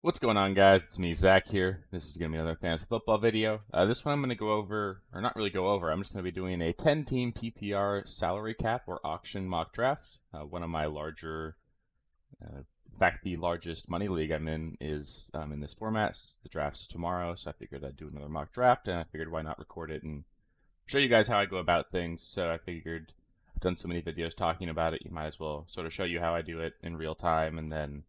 What's going on, guys? It's me, Zach here. This is going to be another fantasy football video. This one I'm going to go over, or not really go over, I'm just going to be doing a 10-team PPR salary cap or auction mock draft. One of my larger, in fact, the largest money league I'm in is in this format. The draft's tomorrow, so I figured I'd do another mock draft, and I figured why not record it and show you guys how I go about things. So I figured I've done so many videos talking about it, you might as well sort of show you how I do it in real time, and then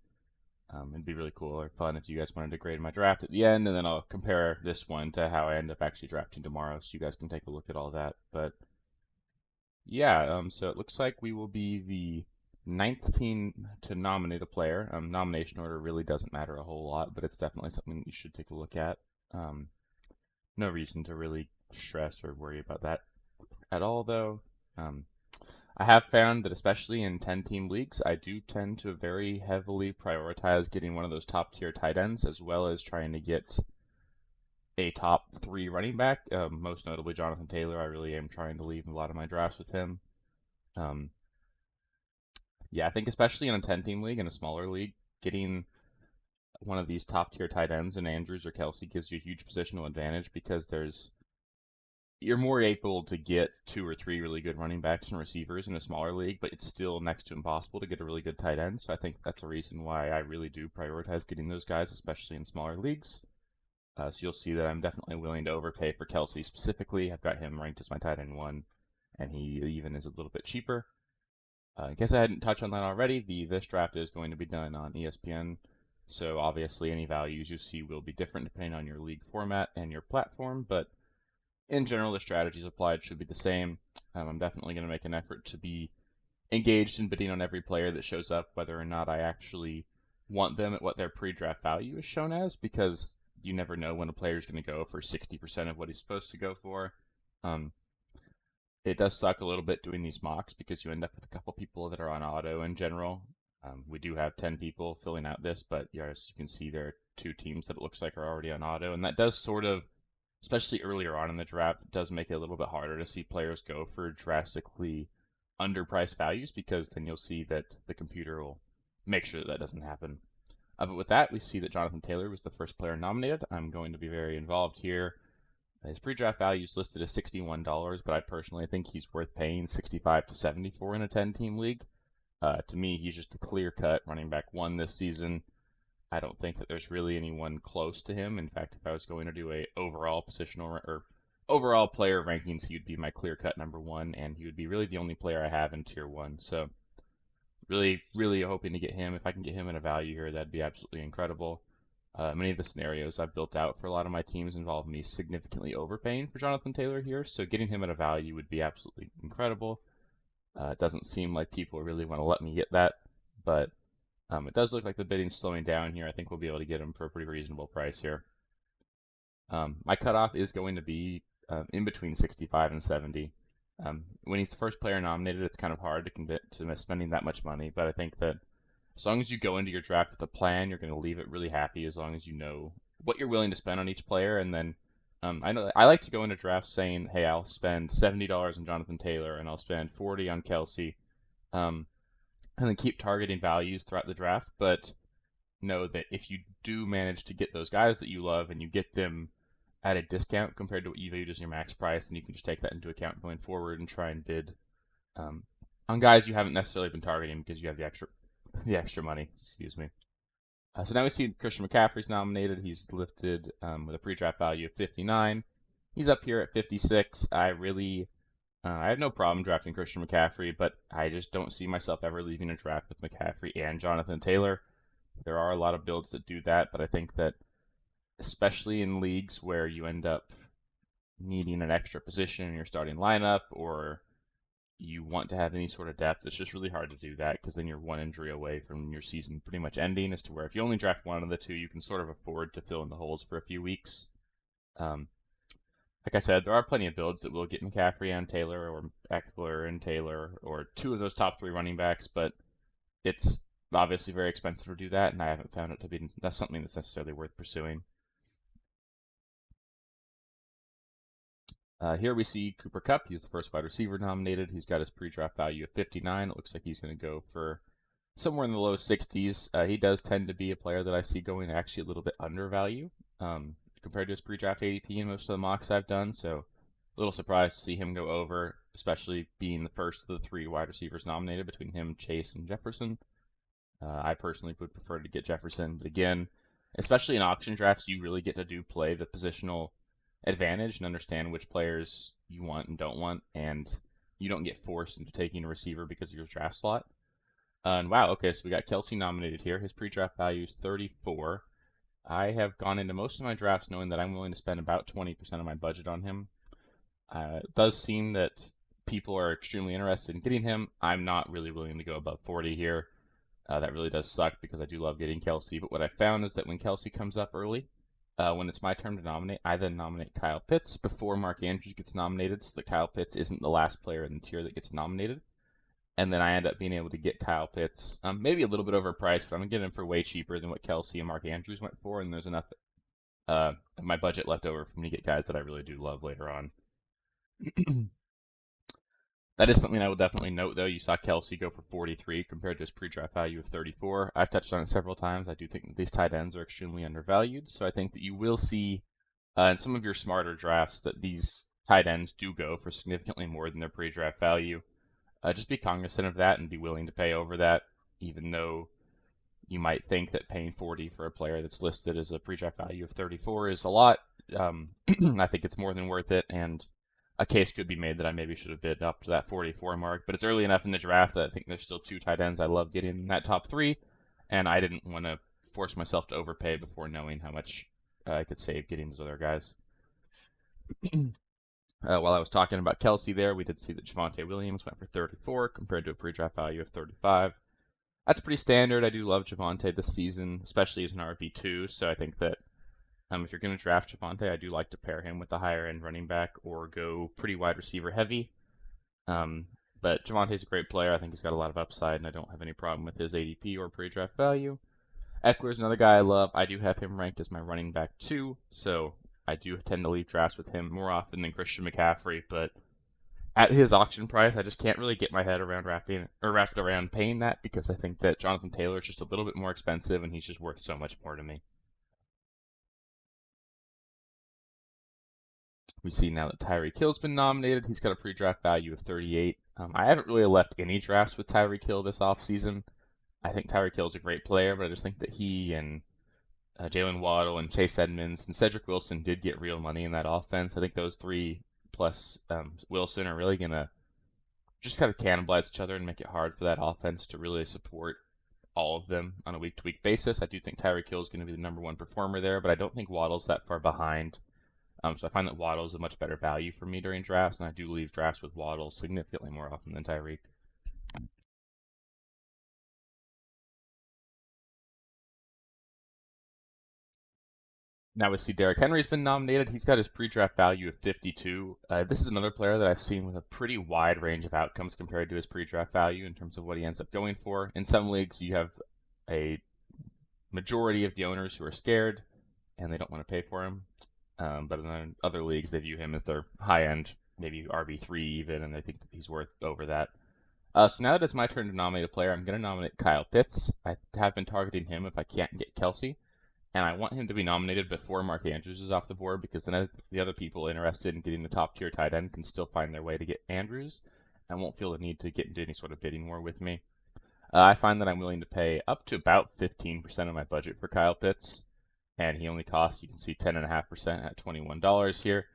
it'd be really cool or fun if you guys wanted to grade my draft at the end, and then I'll compare this one to how I end up actually drafting tomorrow, so you guys can take a look at all that. But yeah, so it looks like we will be the ninth team to nominate a player. Nomination order really doesn't matter a whole lot, but it's definitely something you should take a look at. Um, no reason to really stress or worry about that at all, though. Um, I have found that especially in 10-team leagues, I do tend to very heavily prioritize getting one of those top tier tight ends as well as trying to get a top three running back. Most notably Jonathan Taylor. I really am trying to leave a lot of my drafts with him. Um, yeah, I think especially in a 10-team league, in a smaller league, getting one of these top tier tight ends in Andrews or Kelsey gives you a huge positional advantage because you're more able to get two or three really good running backs and receivers in a smaller league, but it's still next to impossible to get a really good tight end. So I think that's a reason why I really do prioritize getting those guys, especially in smaller leagues. So you'll see that I'm definitely willing to overpay for Kelsey specifically. I've got him ranked as my tight end one, and he even is a little bit cheaper. I guess I hadn't touched on that already. This draft is going to be done on ESPN, so obviously any values you see will be different depending on your league format and your platform, but in general, the strategies applied should be the same. I'm definitely going to make an effort to be engaged in bidding on every player that shows up, whether or not I actually want them at what their pre-draft value is shown as, because you never know when a player is going to go for 60% of what he's supposed to go for. Um, it does suck a little bit doing these mocks because you end up with a couple people that are on auto in general. We do have 10 people filling out this, but yeah, as you can see, there are two teams that it looks like are already on auto, and that does sort of, especially earlier on in the draft, it does make it a little bit harder to see players go for drastically underpriced values because then you'll see that the computer will make sure that that doesn't happen. But with that, we see that Jonathan Taylor was the first player nominated. I'm going to be very involved here. His pre-draft value is listed as $61, but I personally think he's worth paying 65 to 74 in a 10-team league. To me, he's just a clear-cut running back one this season. I don't think that there's really anyone close to him. In fact, if I was going to do a overall positional or overall player rankings, he would be my clear-cut number one, and he would be really the only player I have in tier one. So really, really hoping to get him. If I can get him in a value here, that'd be absolutely incredible. Many of the scenarios I've built out for a lot of my teams involve me significantly overpaying for Jonathan Taylor here, so getting him at a value would be absolutely incredible. It doesn't seem like people really want to let me get that, but it does look like the bidding's slowing down here. I think we'll be able to get him for a pretty reasonable price here. My cutoff is going to be in between 65 and 70. When he's the first player nominated, it's kind of hard to commit to spending that much money, but I think that as long as you go into your draft with a plan, you're going to leave it really happy as long as you know what you're willing to spend on each player. And then I know I like to go into drafts saying, hey, I'll spend $70 on Jonathan Taylor and I'll spend 40 on Kelsey, um, and then keep targeting values throughout the draft. But know that if you do manage to get those guys that you love and you get them at a discount compared to what you viewed as your max price, then you can just take that into account going forward and try and bid um, on guys you haven't necessarily been targeting because you have the extra money. Excuse me. So now we see Christian McCaffrey's nominated. He's listed with a pre-draft value of 59. He's up here at 56. I have no problem drafting Christian McCaffrey, but I just don't see myself ever leaving a draft with McCaffrey and Jonathan Taylor. There are a lot of builds that do that, but I think that especially in leagues where you end up needing an extra position in your starting lineup or you want to have any sort of depth, it's just really hard to do that because then you're one injury away from your season pretty much ending, as to where if you only draft one of the two, you can sort of afford to fill in the holes for a few weeks. Um, like I said, there are plenty of builds that will get McCaffrey and Taylor or Eckler and Taylor or two of those top three running backs, but it's obviously very expensive to do that, and I haven't found it to be that's something that's necessarily worth pursuing. Here we see Cooper Kupp. He's the first wide receiver nominated. He's got his pre-draft value of 59. It looks like he's going to go for somewhere in the low 60s. He does tend to be a player that I see going actually a little bit under value compared to his pre-draft ADP in most of the mocks I've done. So a little surprised to see him go over, especially being the first of the three wide receivers nominated between him, Chase, and Jefferson. I personally would prefer to get Jefferson, but again, especially in auction drafts, you really get to play the positional advantage and understand which players you want and don't want, and you don't get forced into taking a receiver because of your draft slot. And wow, okay, so we got Kelsey nominated here. His pre-draft value is 34. I have gone into most of my drafts knowing that I'm willing to spend about 20% of my budget on him. It does seem that people are extremely interested in getting him. I'm not really willing to go above 40 here. That really does suck because I do love getting Kelsey. But what I found is that when Kelsey comes up early, when it's my turn to nominate, I then nominate Kyle Pitts before Mark Andrews gets nominated, so that Kyle Pitts isn't the last player in the tier that gets nominated. And then I end up being able to get Kyle Pitts, maybe a little bit overpriced, but I'm getting him for way cheaper than what Kelsey and Mark Andrews went for, and there's enough of my budget left over for me to get guys that I really do love later on. That is something I will definitely note, though. You saw Kelsey go for 43 compared to his pre-draft value of 34. I've touched on it several times. I do think that these tight ends are extremely undervalued, so I think that you will see in some of your smarter drafts that these tight ends do go for significantly more than their pre-draft value. Just be cognizant of that and be willing to pay over that, even though you might think that paying 40 for a player that's listed as a pre-draft value of 34 is a lot. I think it's more than worth it, and a case could be made that I maybe should have bid up to that 44 mark, but it's early enough in the draft that I think there's still two tight ends I love getting in that top three, and I didn't want to force myself to overpay before knowing how much I could save getting those other guys. While I was talking about Kelsey there, we did see that Javonte Williams went for 34 compared to a pre-draft value of 35. That's pretty standard. I do love Javonte this season, especially as an RB2, so I think that if you're going to draft Javonte, I do like to pair him with a higher end running back or go pretty wide receiver heavy. But Javonte's a great player. I think he's got a lot of upside, and I don't have any problem with his ADP or pre-draft value. Eckler's another guy I love. I do have him ranked as my running back too, so I do tend to leave drafts with him more often than Christian McCaffrey. But at his auction price, I just can't really get my head around wrapped around paying that because I think that Jonathan Taylor is just a little bit more expensive, and he's just worth so much more to me. We see now that Tyreek Hill's been nominated. He's got a pre-draft value of 38. I haven't really left any drafts with Tyreek Hill this offseason. I think Tyreek Hill's a great player, but I just think that he and Jalen Waddle and Chase Edmonds and Cedric Wilson did get real money in that offense. I think those three plus Wilson are really going to just kind of cannibalize each other and make it hard for that offense to really support all of them on a week-to-week basis. I do think Tyreek Hill is going to be the number one performer there, but I don't think Waddle's that far behind. So I find that Waddle is a much better value for me during drafts, and I do leave drafts with Waddle significantly more often than Tyreek. Now we see Derrick Henry's been nominated. He's got his pre-draft value of 52. This is another player that I've seen with a pretty wide range of outcomes compared to his pre-draft value in terms of what he ends up going for. In some leagues, you have a majority of the owners who are scared and they don't want to pay for him. But in other leagues, they view him as their high-end, maybe RB3 even, and they think that he's worth over that. So now that it's my turn to nominate a player, I'm going to nominate Kyle Pitts. I have been targeting him if I can't get Kelsey, and I want him to be nominated before Mark Andrews is off the board because then the other people interested in getting the top tier tight end can still find their way to get Andrews and won't feel the need to get into any sort of bidding war with me. I find that I'm willing to pay up to about 15% of my budget for Kyle Pitts, and he only costs, you can see, 10.5% at $21 here.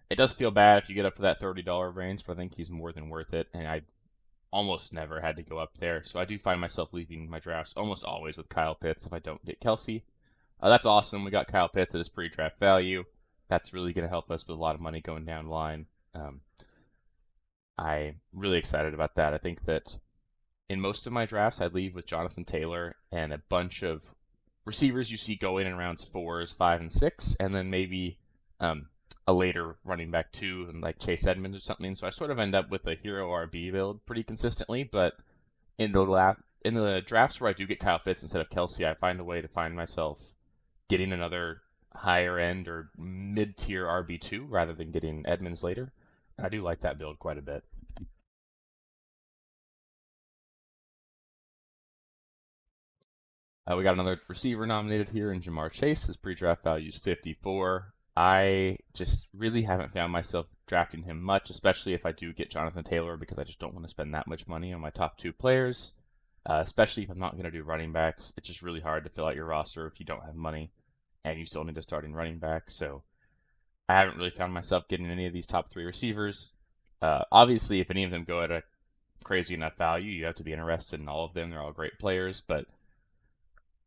It does feel bad if you get up to that $30 range, but I think he's more than worth it, and I almost never had to go up there. So I do find myself leaving my drafts almost always with Kyle Pitts if I don't get Kelsey. That's awesome. We got Kyle Pitts at his pre-draft value. That's really going to help us with a lot of money going down the line. I'm really excited about that. I think that in most of my drafts, I leave with Jonathan Taylor and a bunch of receivers you see going in rounds 4s, 5, and 6, and then maybe a later running back 2 and like Chase Edmonds or something. So I sort of end up with a hero RB build pretty consistently, but in the drafts where I do get Kyle Pitts instead of Kelsey, I find a way to find myself getting another higher end or mid-tier RB2 rather than getting Edmonds later. I do like that build quite a bit. We got another receiver nominated here in Jamar Chase. His pre-draft value is 54. I just really haven't found myself drafting him much, especially if I do get Jonathan Taylor, because I just don't want to spend that much money on my top two players, especially if I'm not going to do running backs. It's just really hard to fill out your roster if you don't have money and you still need a starting running back. So I haven't really found myself getting any of these top three receivers. Obviously, if any of them go at a crazy enough value, you have to be interested in all of them. They're all great players, but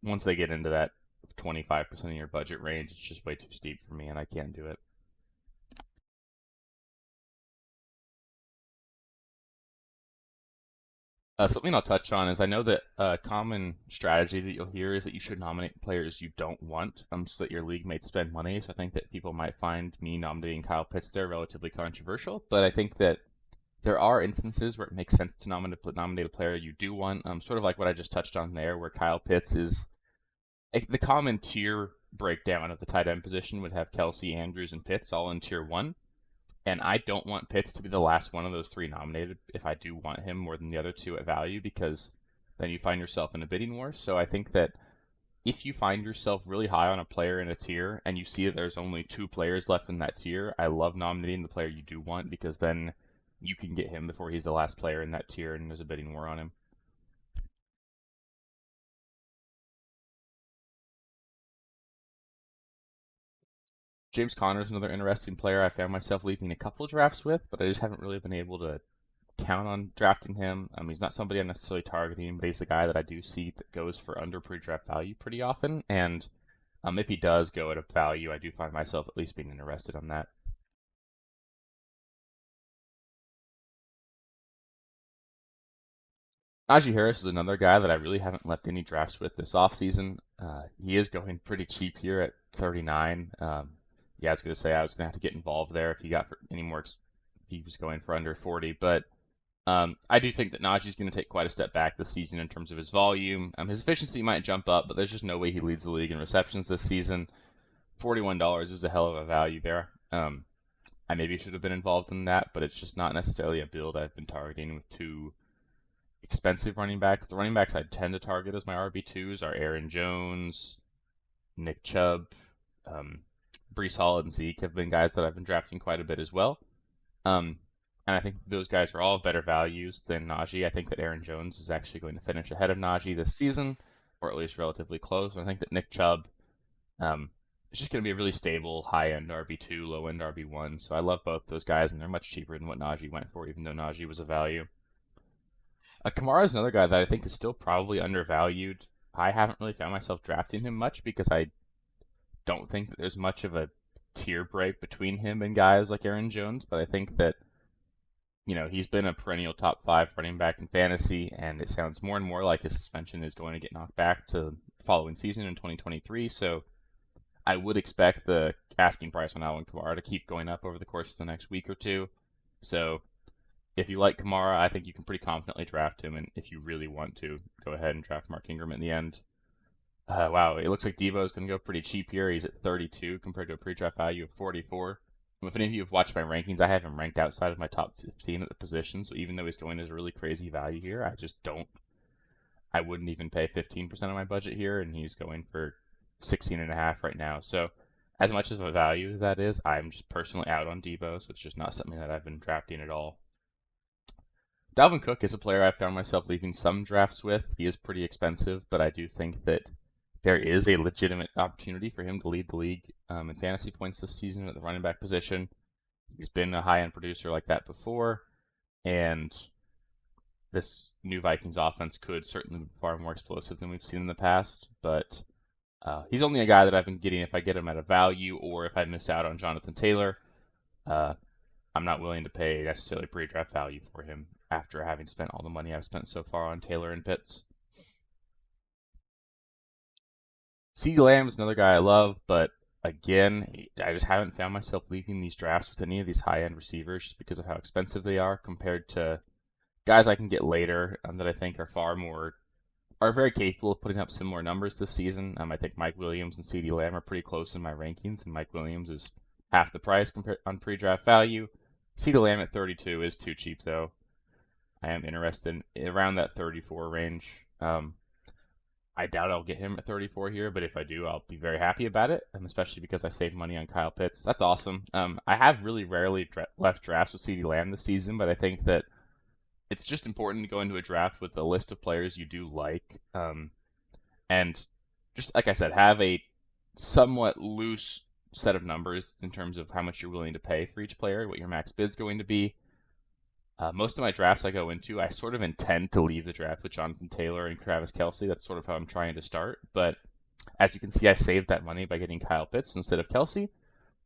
once they get into that 25% of your budget range, it's just way too steep for me, and I can't do it. Something I'll touch on is I know that a common strategy that you'll hear is that you should nominate players you don't want, so that your league mates spend money. So I think that people might find me nominating Kyle Pitts there relatively controversial, but I think that there are instances where it makes sense to nominate a player you do want, sort of like what I just touched on there, where Kyle Pitts is the common tier breakdown of the tight end position would have Kelsey, Andrews, and Pitts all in tier one. And I don't want Pitts to be the last one of those three nominated if I do want him more than the other two at value, because then you find yourself in a bidding war. So I think that if you find yourself really high on a player in a tier and you see that there's only two players left in that tier, I love nominating the player you do want, because then you can get him before he's the last player in that tier and there's a bidding war on him. James Conner is another interesting player I found myself leaving a couple of drafts with, but I just haven't really been able to count on drafting him. He's not somebody I'm necessarily targeting, but he's a guy that I do see that goes for under pre-draft value pretty often. And if he does go at a value, I do find myself at least being interested on that. Najee Harris is another guy that I really haven't left any drafts with this offseason. He is going pretty cheap here at 39. Yeah, I was going to say I was going to have to get involved there if he got any more. If he was going for under 40, but I do think that Najee's going to take quite a step back this season in terms of his volume. His efficiency might jump up, but there's just no way he leads the league in receptions this season. $41 is a hell of a value there. I maybe should have been involved in that, but it's just not necessarily a build I've been targeting with two expensive running backs. The running backs I tend to target as my RB2s are Aaron Jones, Nick Chubb, um, Brees Hall, and Zeke have been guys that I've been drafting quite a bit as well. Um, and I think those guys are all better values than Najee. I think that Aaron Jones is actually going to finish ahead of Najee this season, or at least relatively close. And I think that Nick Chubb is just going to be a really stable high-end RB2, low-end RB1. So I love both those guys, and they're much cheaper than what Najee went for, even though Najee was a value. Kamara is another guy that I think is still probably undervalued. I haven't really found myself drafting him much because I don't think that there's much of a tier break between him and guys like Aaron Jones, but I think that he's been a perennial top five running back in fantasy, and it sounds more and more like his suspension is going to get knocked back to the following season in 2023. So I would expect the asking price on Alvin Kamara to keep going up over the course of the next week or two. So if you like Kamara, I think you can pretty confidently draft him, and if you really want to, go ahead and draft Mark Ingram in the end. Wow, it looks like Devo is going to go pretty cheap here. He's at 32 compared to a pre-draft value of 44. If any of you have watched my rankings, I have him ranked outside of my top 15 at the position. So even though he's going as a really crazy value here, I just don't. I wouldn't even pay 15% of my budget here, and he's going for 16 and a half right now. So as much of a value as that is, I'm just personally out on Devo, so it's just not something that I've been drafting at all. Dalvin Cook is a player I found myself leaving some drafts with. He is pretty expensive, but I do think that there is a legitimate opportunity for him to lead the league in fantasy points this season at the running back position. He's been a high-end producer like that before, and this new Vikings offense could certainly be far more explosive than we've seen in the past. But he's only a guy that I've been getting if I get him at a value or if I miss out on Jonathan Taylor. Uh, I'm not willing to pay necessarily pre-draft value for him after having spent all the money I've spent so far on Taylor and Pitts. CeeDee Lamb is another guy I love, but again, I just haven't found myself leaving these drafts with any of these high-end receivers just because of how expensive they are compared to guys I can get later that I think are very capable of putting up similar numbers this season. I think Mike Williams and CeeDee Lamb are pretty close in my rankings, and Mike Williams is half the price compared on pre-draft value. CeeDee Lamb at 32 is too cheap though. I am interested in around that 34 range. I doubt I'll get him at 34 here, but if I do, I'll be very happy about it, especially because I saved money on Kyle Pitts. That's awesome. I have really rarely left drafts with CeeDee Lamb this season, but I think that it's just important to go into a draft with a list of players you do like, and just like I said, have a somewhat loose set of numbers in terms of how much you're willing to pay for each player, what your max bid's going to be. Most of my drafts I go into, I sort of intend to leave the draft with Jonathan Taylor and Travis Kelce. That's sort of how I'm trying to start. But as you can see, I saved that money by getting Kyle Pitts instead of Kelce.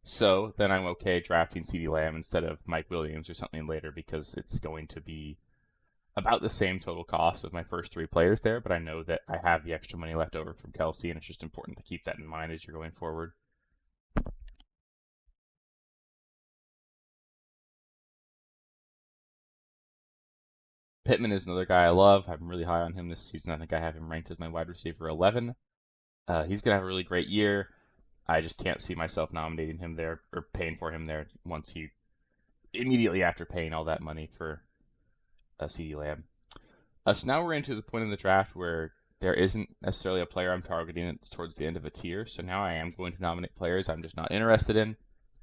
So then I'm okay drafting CeeDee Lamb instead of Mike Williams or something later because it's going to be about the same total cost of my first three players there. But I know that I have the extra money left over from Kelce, and it's just important to keep that in mind as you're going forward. Pittman is another guy I love. I'm really high on him this season. I think I have him ranked as my wide receiver 11. He's going to have a really great year. I just can't see myself nominating him there or paying for him there once he immediately after paying all that money for CeeDee Lamb. So now we're into the point in the draft where there isn't necessarily a player I'm targeting. It's towards the end of a tier. So now I am going to nominate players I'm just not interested in.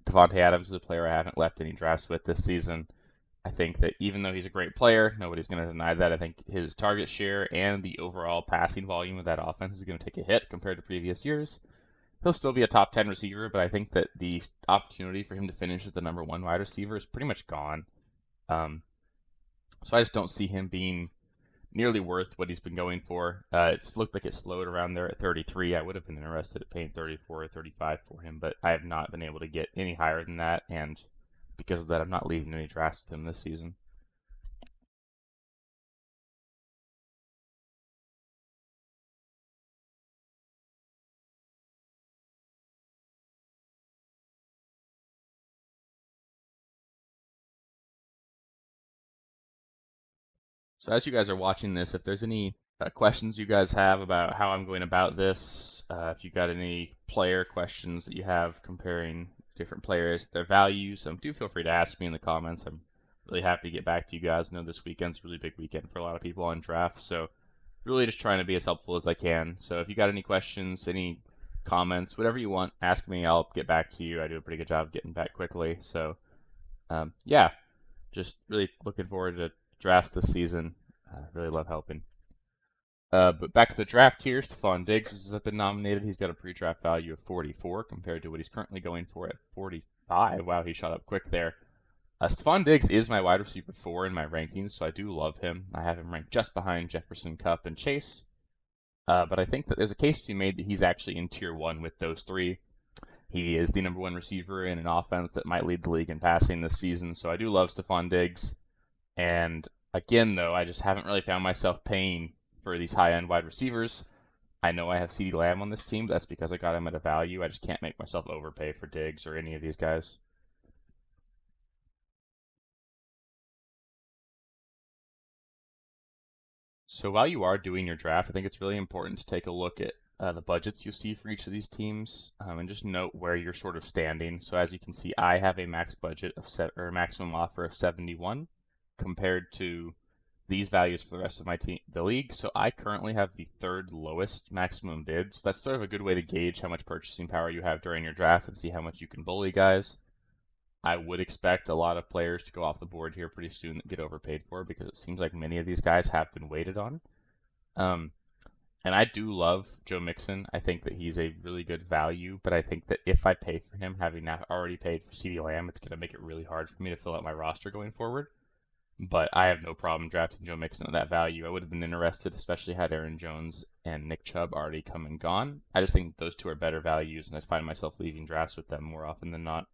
Devontae Adams is a player I haven't left any drafts with this season. I think that even though he's a great player, nobody's going to deny that. I think his target share and the overall passing volume of that offense is going to take a hit compared to previous years. He'll still be a top 10 receiver, but I think that the opportunity for him to finish as the number one wide receiver is pretty much gone. Um, so I just don't see him being nearly worth what he's been going for. It's looked like it slowed around there at 33. I would have been interested at paying 34 or 35 for him, but I have not been able to get any higher than that, and because of that, I'm not leaving any drafts with him this season. So as you guys are watching this, if there's any questions you guys have about how I'm going about this, if you got any player questions that you have comparing different players, their values, do feel free to ask me in the comments. I'm really happy to get back to you guys. I know this weekend's a really big weekend for a lot of people on drafts, so really just trying to be as helpful as I can. So if you got any questions, any comments, whatever you want, ask me. I'll get back to you. I do a pretty good job getting back quickly. So yeah, just really looking forward to drafts this season. Really love helping. But back to the draft here, Stephon Diggs has been nominated. He's got a pre-draft value of 44 compared to what he's currently going for at 45. Wow, he shot up quick there. Stephon Diggs is my wide receiver 4 in my rankings, so I do love him. I have him ranked just behind Jefferson, Kupp, and Chase. But I think that there's a case to be made that he's actually in tier 1 with those three. He is the number one receiver in an offense that might lead the league in passing this season, so I do love Stephon Diggs. And again, though, I just haven't really found myself paying for these high-end wide receivers. I know I have CeeDee Lamb on this team, but that's because I got him at a value. I just can't make myself overpay for Diggs or any of these guys. So while you are doing your draft, I think it's really important to take a look at the budgets you see for each of these teams, and just note where you're sort of standing. So as you can see, I have a max budget of or maximum offer of 71 compared to these values for the rest of my team, the league. So I currently have the third lowest maximum bid. So that's sort of a good way to gauge how much purchasing power you have during your draft and see how much you can bully guys. I would expect a lot of players to go off the board here pretty soon that get overpaid for because it seems like many of these guys have been waited on. Um, and I do love Joe Mixon. I think that he's a really good value, but I think that if I pay for him, having not already paid for CeeDee Lamb, it's going to make it really hard for me to fill out my roster going forward. But I have no problem drafting Joe Mixon at that value. I would have been interested, especially had Aaron Jones and Nick Chubb already come and gone. I just think those two are better values, and I find myself leaving drafts with them more often than not.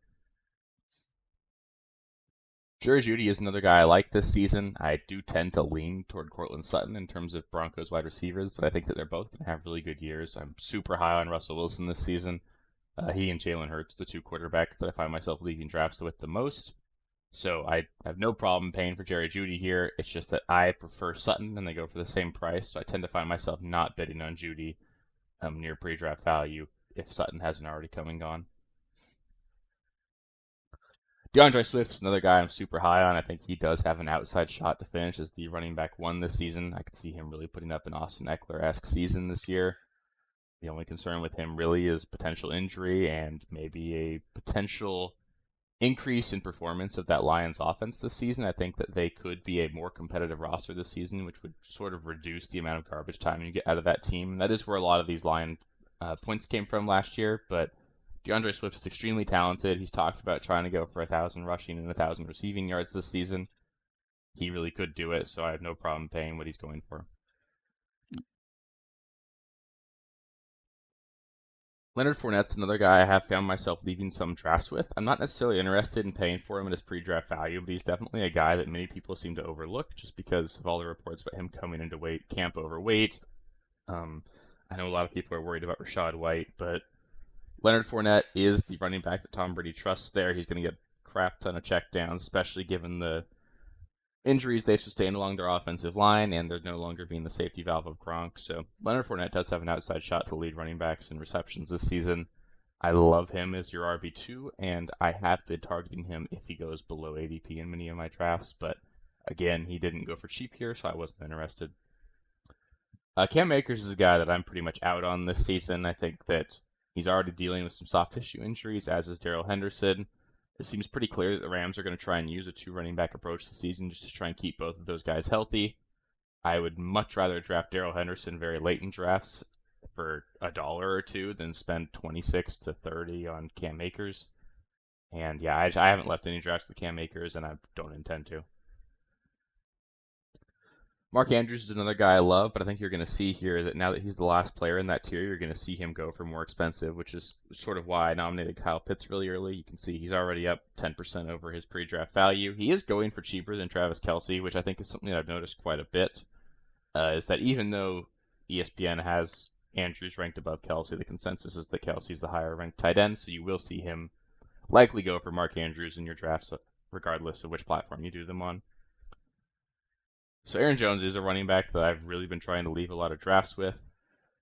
Jerry Jeudy is another guy I like this season. I do tend to lean toward Courtland Sutton in terms of Broncos wide receivers, but I think that they're both going to have really good years. I'm super high on Russell Wilson this season. He and Jalen Hurts, the two quarterbacks that I find myself leaving drafts with the most. So I have no problem paying for Jerry Jeudy here. It's just that I prefer Sutton and they go for the same price. So I tend to find myself not bidding on Jeudy near pre-draft value if Sutton hasn't already come and gone. DeAndre Swift's another guy I'm super high on. I think he does have an outside shot to finish as the running back one this season. I could see him really putting up an Austin Eckler-esque season this year. The only concern with him really is potential injury and maybe a potential increase in performance of that Lions offense this season. I think that they could be a more competitive roster this season, which would sort of reduce the amount of garbage time you get out of that team. That is where a lot of these Lion points came from last year, but DeAndre Swift is extremely talented. He's talked about trying to go for 1,000 rushing and 1,000 receiving yards this season. He really could do it, so I have no problem paying what he's going for. Leonard Fournette's another guy I have found myself leaving some drafts with. I'm not necessarily interested in paying for him at his pre-draft value, but he's definitely a guy that many people seem to overlook just because of all the reports about him coming into camp overweight. Um, I know a lot of people are worried about Rachaad White, but Leonard Fournette is the running back that Tom Brady trusts there. He's going to get a crap ton of checkdowns, especially given the injuries they've sustained along their offensive line, and they're no longer being the safety valve of Gronk. So Leonard Fournette does have an outside shot to lead running backs in receptions this season. I love him as your RB2, and I have been targeting him if he goes below ADP in many of my drafts, but again, he didn't go for cheap here, so I wasn't interested. Cam Akers is a guy that I'm pretty much out on this season. I think that he's already dealing with some soft tissue injuries, as is Darrell Henderson. It seems pretty clear that the Rams are going to try and use a two running back approach this season just to try and keep both of those guys healthy. I would much rather draft Darrell Henderson very late in drafts for $1 or two than spend 26 to 30 on Cam Akers. And yeah, I haven't left any drafts with Cam Akers, and I don't intend to. Mark Andrews is another guy I love, but I think you're going to see here that now that he's the last player in that tier, you're going to see him go for more expensive, which is sort of why I nominated Kyle Pitts really early. You can see he's already up 10% over his pre-draft value. He is going for cheaper than Travis Kelce, which I think is something that I've noticed quite a bit. Is that even though ESPN has Andrews ranked above Kelce, the consensus is that Kelce's the higher ranked tight end, so you will see him likely go for Mark Andrews in your drafts, regardless of which platform you do them on. So Aaron Jones is a running back that I've really been trying to leave a lot of drafts with.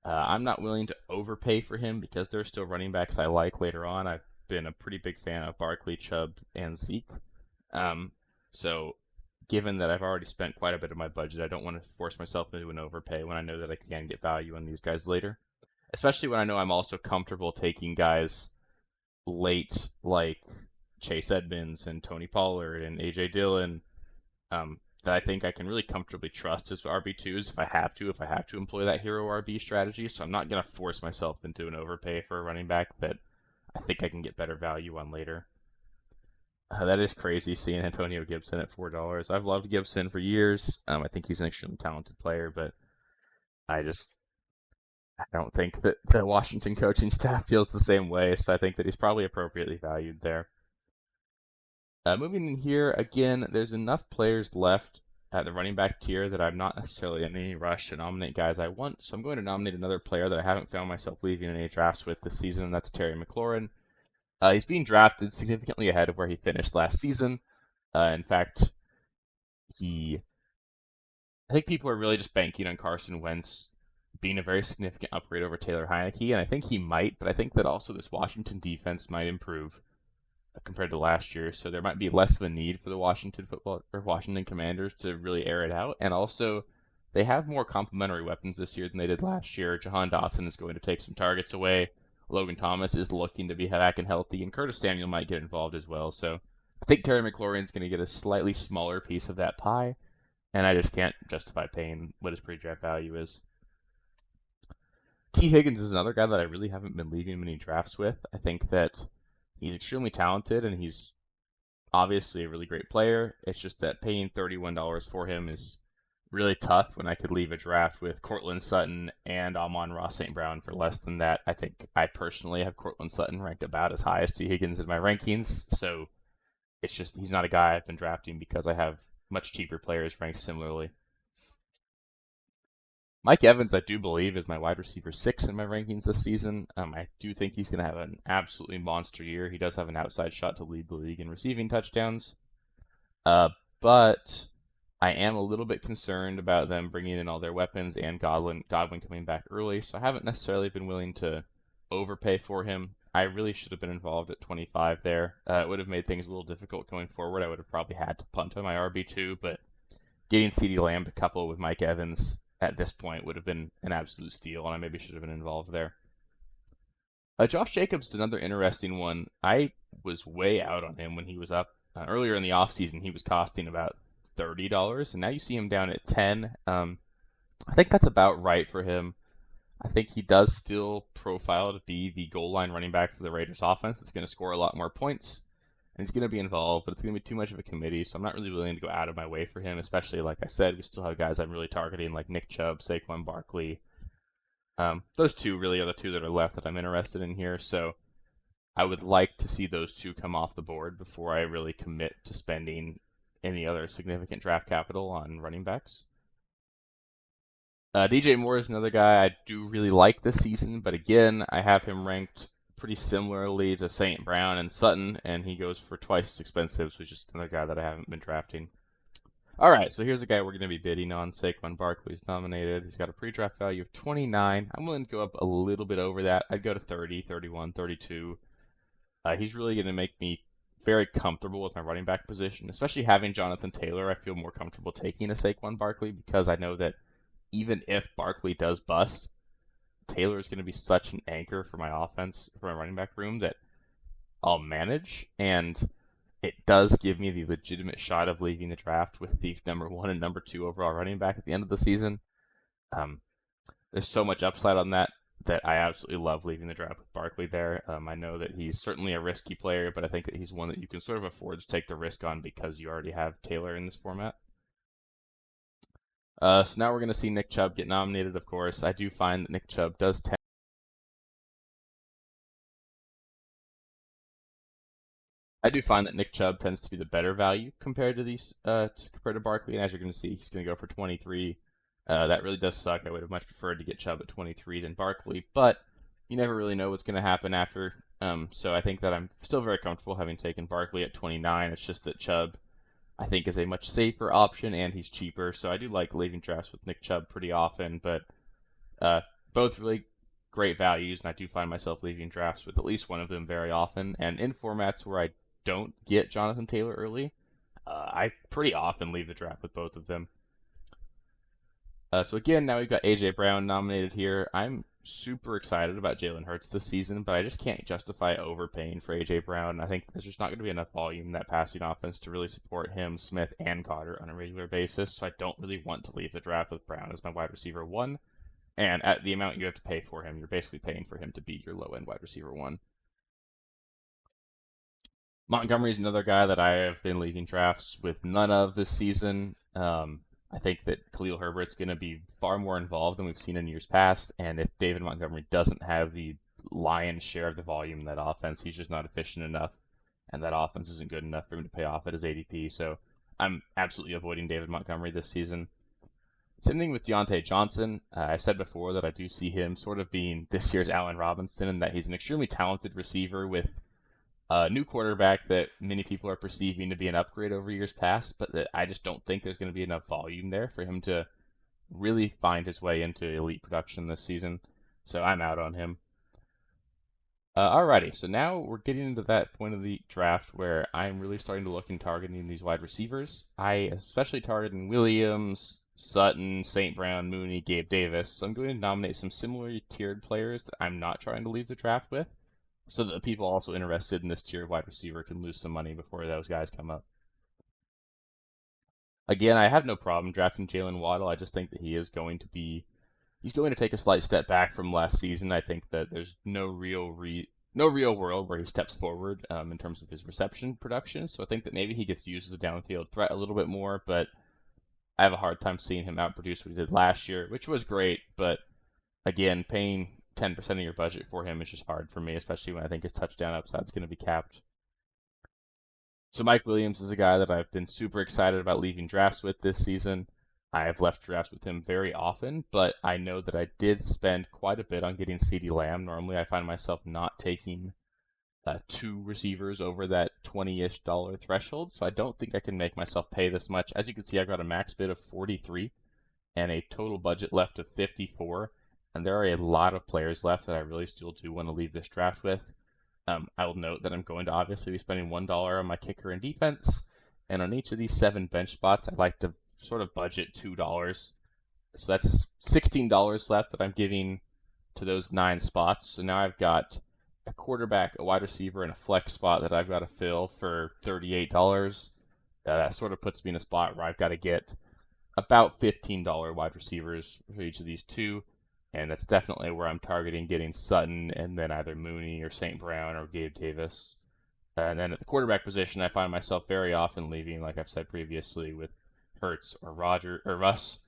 I'm not willing to overpay for him because there's still running backs I like later on. I've been a pretty big fan of Barkley, Chubb, and Zeke. Um, so given that I've already spent quite a bit of my budget, I don't want to force myself into an overpay when I know that I can get value on these guys later. Especially when I know I'm also comfortable taking guys late like Chase Edmonds and Tony Pollard and AJ Dillon, that I think I can really comfortably trust as RB2s if I have to employ that hero RB strategy. So I'm not going to force myself into an overpay for a running back that I think I can get better value on later. That is crazy seeing Antonio Gibson at $4. I've loved Gibson for years. I think he's an extremely talented player, but I just I don't think that the Washington coaching staff feels the same way. So I think that he's probably appropriately valued there. Moving in here, again, there's enough players left at the running back tier that I'm not necessarily in any rush to nominate guys I want. So I'm going to nominate another player that I haven't found myself leaving any drafts with this season, and that's Terry McLaurin. He's being drafted significantly ahead of where he finished last season. In fact, I think people are really just banking on Carson Wentz being a very significant upgrade over Taylor Heinicke, and I think he might, but I think that also this Washington defense might improve compared to last year, so there might be less of a need for the Washington Commanders to really air it out, and also they have more complementary weapons this year than they did last year. Jahan Dotson is going to take some targets away. Logan Thomas is looking to be back and healthy, and Curtis Samuel might get involved as well. So I think Terry McLaurin is going to get a slightly smaller piece of that pie, and I just can't justify paying what his pre-draft value is. T. Higgins is another guy that I really haven't been leaving many drafts with. I think that he's extremely talented and he's obviously a really great player. It's just that paying $31 for him is really tough when I could leave a draft with Cortland Sutton and Amon-Ra St. Brown for less than that. I think I personally have Cortland Sutton ranked about as high as T. Higgins in my rankings, so it's just he's not a guy I've been drafting because I have much cheaper players ranked similarly. Mike Evans, I do believe, is my wide receiver 6 in my rankings this season. I do think he's going to have an absolutely monster year. He does have an outside shot to lead the league in receiving touchdowns. But I am a little bit concerned about them bringing in all their weapons and Godwin coming back early, so I haven't necessarily been willing to overpay for him. I really should have been involved at 25 there. It would have made things a little difficult going forward. I would have probably had to punt on my RB2, but getting CeeDee Lamb to couple with Mike Evans at this point would have been an absolute steal, and I maybe should have been involved there. Josh Jacobs is another interesting one. I was way out on him when he was up earlier in the offseason. He was costing about $30, and now you see him down at 10. I think that's about right for him. I think he does still profile to be the goal line running back for the Raiders offense. It's going to score a lot more points, and he's going to be involved, but it's going to be too much of a committee, so I'm not really willing to go out of my way for him, especially, like I said, we still have guys I'm really targeting, like Nick Chubb, Saquon Barkley. Those two really are the two that are left that I'm interested in here, so I would like to see those two come off the board before I really commit to spending any other significant draft capital on running backs. DJ Moore is another guy I do really like this season, but again, I have him ranked pretty similarly to St. Brown and Sutton, and he goes for twice as expensive, so he's just another guy that I haven't been drafting. All right, so here's a guy we're going to be bidding on. Saquon Barkley's nominated. He's got a pre-draft value of 29. I'm willing to go up a little bit over that. I'd go to 30, 31, 32. He's really going to make me very comfortable with my running back position, especially having Jonathan Taylor. I feel more comfortable taking a Saquon Barkley because I know that even if Barkley does bust, Taylor is going to be such an anchor for my offense, for my running back room, that I'll manage. And it does give me the legitimate shot of leaving the draft with the number 1 and number 2 overall running back at the end of the season. There's so much upside on that I absolutely love leaving the draft with Barkley there. I know that he's certainly a risky player, but I think that he's one that you can sort of afford to take the risk on because you already have Taylor in this format. So now we're going to see Nick Chubb get nominated, of course. I do find that Nick Chubb does tend tends to be the better value compared to compared to Barkley, and as you're going to see, he's going to go for 23. That really does suck. I would have much preferred to get Chubb at 23 than Barkley, but you never really know what's going to happen after. So I think that I'm still very comfortable having taken Barkley at 29. It's just that Chubb, I think, is a much safer option, and he's cheaper. So I do like leaving drafts with Nick Chubb pretty often, but both really great values, and I do find myself leaving drafts with at least one of them very often. And in formats where I don't get Jonathan Taylor early, I pretty often leave the draft with both of them. So again, now we've got AJ Brown nominated here. I'm super excited about Jalen Hurts this season, but I just can't justify overpaying for AJ Brown. I think there's just not going to be enough volume in that passing offense to really support him, Smith, and Goddard on a regular basis. So I don't really want to leave the draft with Brown as my wide receiver 1. And at the amount you have to pay for him, you're basically paying for him to be your low-end wide receiver 1. Montgomery's another guy that I have been leading drafts with none of this season. I think that Khalil Herbert's going to be far more involved than we've seen in years past, and if David Montgomery doesn't have the lion's share of the volume in that offense, he's just not efficient enough, and that offense isn't good enough for him to pay off at his ADP. So I'm absolutely avoiding David Montgomery this season. Same thing with Deontay Johnson. I've said before that I do see him sort of being this year's Allen Robinson, and that he's an extremely talented receiver with a new quarterback that many people are perceiving to be an upgrade over years past, but that I just don't think there's going to be enough volume there for him to really find his way into elite production this season. So I'm out on him. Alrighty, so now we're getting into that point of the draft where I'm really starting to look and targeting these wide receivers. I especially targeting Williams, Sutton, St. Brown, Mooney, Gabe Davis. So I'm going to nominate some similarly tiered players that I'm not trying to leave the draft with, so that the people also interested in this tier of wide receiver can lose some money before those guys come up. Again, I have no problem drafting Jalen Waddle. I just think that he's going to take a slight step back from last season. I think that there's no real world where he steps forward in terms of his reception production. So I think that maybe he gets used as a downfield threat a little bit more, but I have a hard time seeing him outproduce what he did last year, which was great. But again, paying 10% of your budget for him is just hard for me, especially when I think his touchdown upside is going to be capped. So Mike Williams is a guy that I've been super excited about leaving drafts with this season. I have left drafts with him very often, but I know that I did spend quite a bit on getting CeeDee Lamb. Normally, I find myself not taking 2 receivers over that 20-ish dollar threshold, so I don't think I can make myself pay this much. As you can see, I got a max bid of 43 and a total budget left of 54, and there are a lot of players left that I really still do want to leave this draft with. I will note that I'm going to obviously be spending $1 on my kicker and defense, and on each of these 7 bench spots, I'd like to sort of budget $2. So that's $16 left that I'm giving to those 9 spots. So now I've got a quarterback, a wide receiver, and a flex spot that I've got to fill for $38. That sort of puts me in a spot where I've got to get about $15 wide receivers for each of these 2. And that's definitely where I'm targeting getting Sutton and then either Mooney or St. Brown or Gabe Davis. And then at the quarterback position, I find myself very often leaving, like I've said previously, with Hurts or Russ.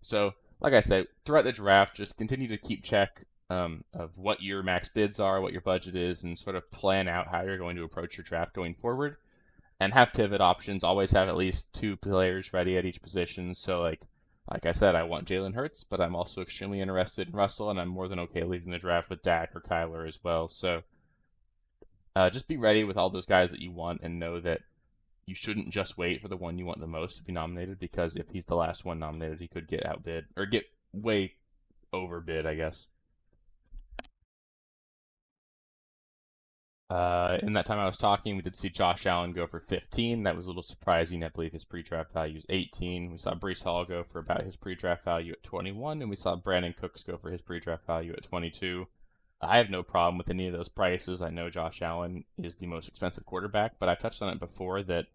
So, like I said, throughout the draft, just continue to keep check of what your max bids are, what your budget is, and sort of plan out how you're going to approach your draft going forward. And have pivot options. Always have at least 2 players ready at each position. So, like I said, I want Jalen Hurts, but I'm also extremely interested in Russell, and I'm more than okay leaving the draft with Dak or Kyler as well. So, just be ready with all those guys that you want, and know that you shouldn't just wait for the one you want the most to be nominated, because if he's the last one nominated, he could get outbid or get way overbid, I guess. In that time I was talking, we did see Josh Allen go for 15. That was a little surprising. I believe his pre-draft value is 18. We saw Breece Hall go for about his pre-draft value at 21, and we saw Brandon Cooks go for his pre-draft value at 22. I have no problem with any of those prices. I know Josh Allen is the most expensive quarterback, but I've touched on it before that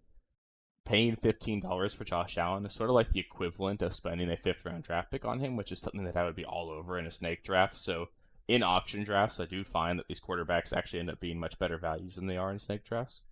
paying $15 for Josh Allen is sort of like the equivalent of spending a 5th-round draft pick on him, which is something that I would be all over in a snake draft. So in auction drafts, I do find that these quarterbacks actually end up being much better values than they are in snake drafts.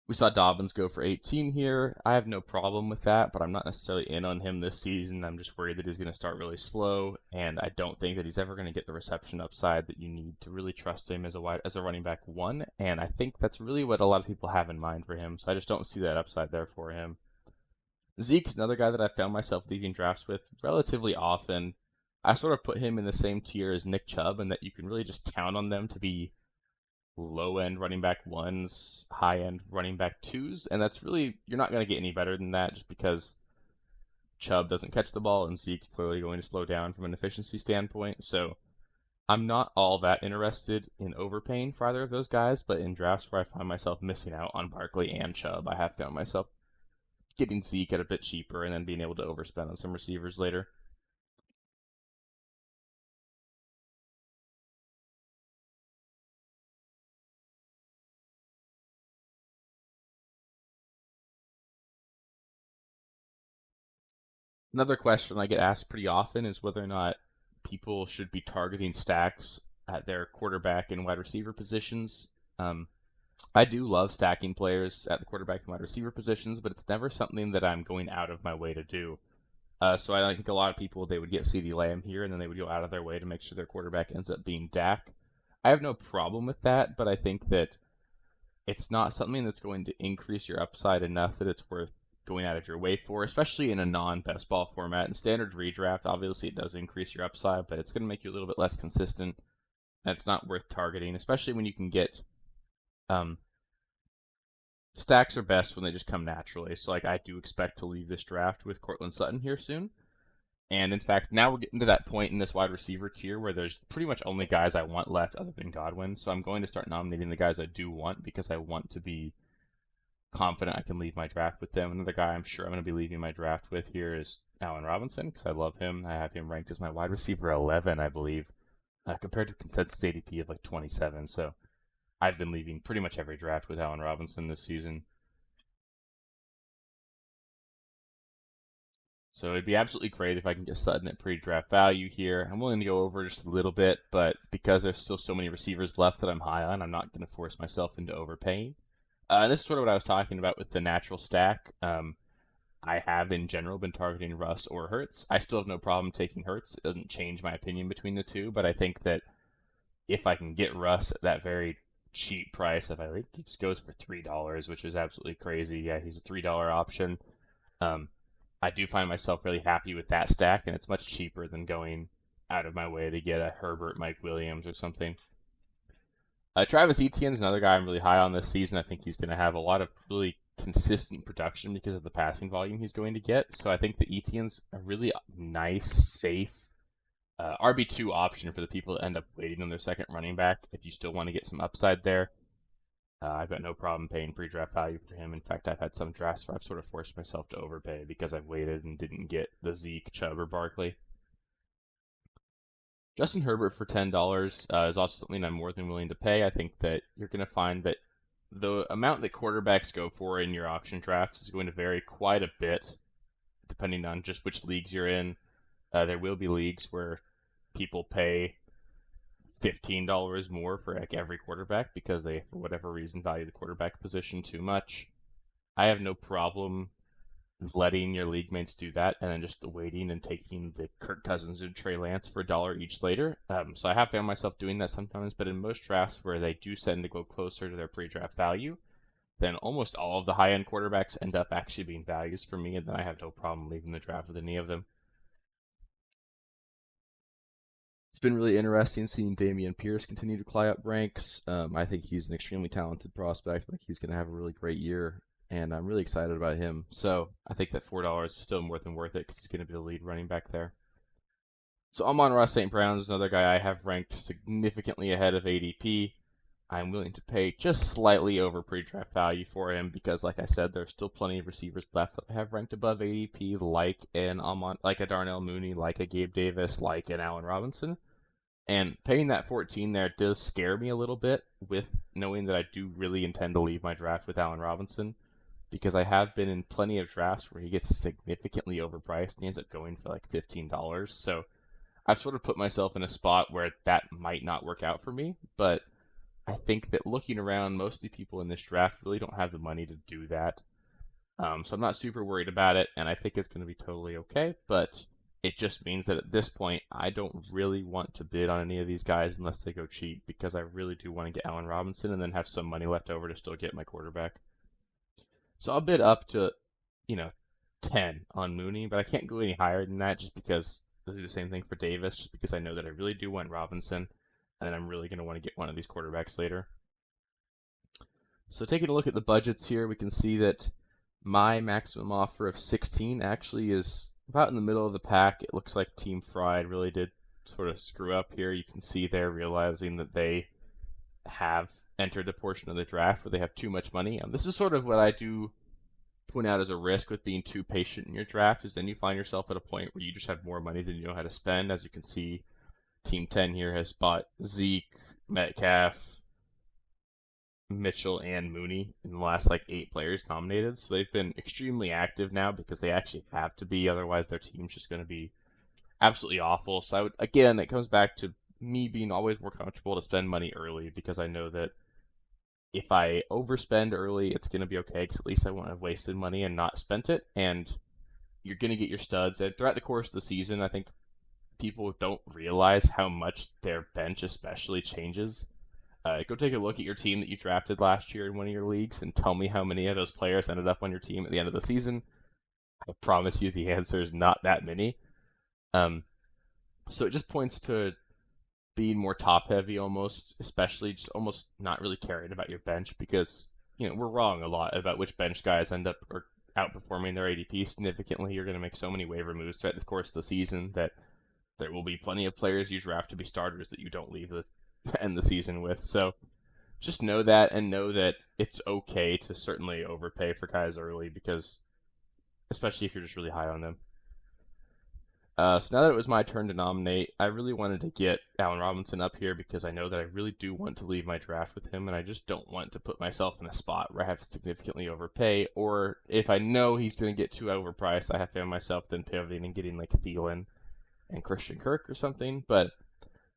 We saw Dobbins go for 18 here. I have no problem with that, but I'm not necessarily in on him this season. I'm just worried that he's going to start really slow, and I don't think that he's ever going to get the reception upside that you need to really trust him as a running back 1. And I think that's really what a lot of people have in mind for him. So I just don't see that upside there for him. Zeke's another guy that I found myself leaving drafts with relatively often. I sort of put him in the same tier as Nick Chubb, and that you can really just count on them to be low end running back 1s, high end running back 2s, and that's really, you're not going to get any better than that just because Chubb doesn't catch the ball and Zeke's clearly going to slow down from an efficiency standpoint. So I'm not all that interested in overpaying for either of those guys, but in drafts where I find myself missing out on Barkley and Chubb, I have found myself getting Zeke at a bit cheaper and then being able to overspend on some receivers later. Another question I get asked pretty often is whether or not people should be targeting stacks at their quarterback and wide receiver positions. Um, I do love stacking players at the quarterback and wide receiver positions, but it's never something that I'm going out of my way to do. So I think a lot of people, they would get CeeDee Lamb here, and then they would go out of their way to make sure their quarterback ends up being Dak. I have no problem with that, but I think that it's not something that's going to increase your upside enough that it's worth going out of your way for, especially in a non-best ball format. In standard redraft, obviously it does increase your upside, but it's going to make you a little bit less consistent, and it's not worth targeting, especially when you can get um, stacks are best when they just come naturally. So like I do expect to leave this draft with Courtland Sutton here soon. And in fact, now we're getting to that point in this wide receiver tier where there's pretty much only guys I want left other than Godwin. So I'm going to start nominating the guys I do want because I want to be confident I can leave my draft with them. Another guy I'm sure I'm going to be leaving my draft with here is Allen Robinson because I love him. I have him ranked as my wide receiver 11, I believe, compared to consensus ADP of like 27. So I've been leaving pretty much every draft with Allen Robinson this season. So it'd be absolutely great if I can get Sutton at pre-draft value here. I'm willing to go over just a little bit, but because there's still so many receivers left that I'm high on, I'm not going to force myself into overpaying. This is sort of what I was talking about with the natural stack. I have, in general, been targeting Russ or Hurts. I still have no problem taking Hurts. It doesn't change my opinion between the two, but I think that if I can get Russ at that very cheap price, if I think he just goes for $3, which is absolutely crazy. Yeah, he's a $3 option. Um, I do find myself really happy with that stack, and it's much cheaper than going out of my way to get a Herbert, Mike Williams, or something. Travis Etienne is another guy I'm really high on this season. I think he's going to have a lot of really consistent production because of the passing volume he's going to get. So I think that Etienne's a really nice, safe RB2 option for the people that end up waiting on their second running back. If you still want to get some upside there, I've got no problem paying pre-draft value for him. In fact, I've had some drafts where I've sort of forced myself to overpay because I've waited and didn't get the Zeke, Chubb, or Barkley. Justin Herbert for $10 is also something I'm more than willing to pay. I think that you're going to find that the amount that quarterbacks go for in your auction drafts is going to vary quite a bit depending on just which leagues you're in. There will be leagues where people pay $15 more for like every quarterback because they, for whatever reason, value the quarterback position too much. I have no problem letting your league mates do that and then just waiting and taking the Kirk Cousins and Trey Lance for a dollar each later. So I have found myself doing that sometimes, but in most drafts where they do tend to go closer to their pre-draft value, then almost all of the high-end quarterbacks end up actually being values for me, and then I have no problem leaving the draft with any of them. It's been really interesting seeing Dameon Pierce continue to climb up ranks. I think he's an extremely talented prospect. I think he's going to have a really great year, and I'm really excited about him. So I think that $4 is still more than worth it because he's going to be the lead running back there. So Amon-Ra St. Brown is another guy I have ranked significantly ahead of ADP. I'm willing to pay just slightly over pre-draft value for him because, like I said, there's still plenty of receivers left that I have ranked above ADP, like a Darnell Mooney, like a Gabe Davis, like an Allen Robinson. And paying that 14 there does scare me a little bit with knowing that I do really intend to leave my draft with Allen Robinson because I have been in plenty of drafts where he gets significantly overpriced and he ends up going for like $15. So I've sort of put myself in a spot where that might not work out for me, but I think that looking around, most of the people in this draft really don't have the money to do that. So I'm not super worried about it, and I think it's going to be totally okay. But it just means that at this point, I don't really want to bid on any of these guys unless they go cheap because I really do want to get Allen Robinson and then have some money left over to still get my quarterback. So I'll bid up to, you know, 10 on Mooney, but I can't go any higher than that just because I'll do the same thing for Davis, just because I know that I really do want Robinson, and I'm really going to want to get one of these quarterbacks later. So taking a look at the budgets here, we can see that my maximum offer of 16 actually is about in the middle of the pack. It looks like Team Fried really did sort of screw up here. You can see they're realizing that they have entered a portion of the draft where they have too much money. This is sort of what I do point out as a risk with being too patient in your draft, is then you find yourself at a point where you just have more money than you know how to spend. As you can see, Team 10 here has bought Zeke, Metcalf, Mitchell, and Mooney in the last like 8 players nominated. So they've been extremely active now because they actually have to be, otherwise their team's just going to be absolutely awful. So again, it comes back to me being always more comfortable to spend money early because I know that if I overspend early, it's going to be okay because at least I won't have wasted money and not spent it. And you're going to get your studs. And throughout the course of the season, I think people don't realize how much their bench especially changes. Go take a look at your team that you drafted last year in one of your leagues and tell me how many of those players ended up on your team at the end of the season. I promise you the answer is not that many. Um, so it just points to being more top heavy almost, especially just almost not really caring about your bench because, we're wrong a lot about which bench guys end up or outperforming their ADP significantly. You're going to make so many waiver moves throughout the course of the season that there will be plenty of players you draft to be starters that you don't leave the end the season with. So just know that and know that it's okay to certainly overpay for guys early because, especially if you're just really high on them. So now that it was my turn to nominate, I really wanted to get Allen Robinson up here because I know that I really do want to leave my draft with him, and I just don't want to put myself in a spot where I have to significantly overpay, or if I know he's going to get too overpriced, I have found myself then pivoting and getting like Thielen and Christian Kirk or something. But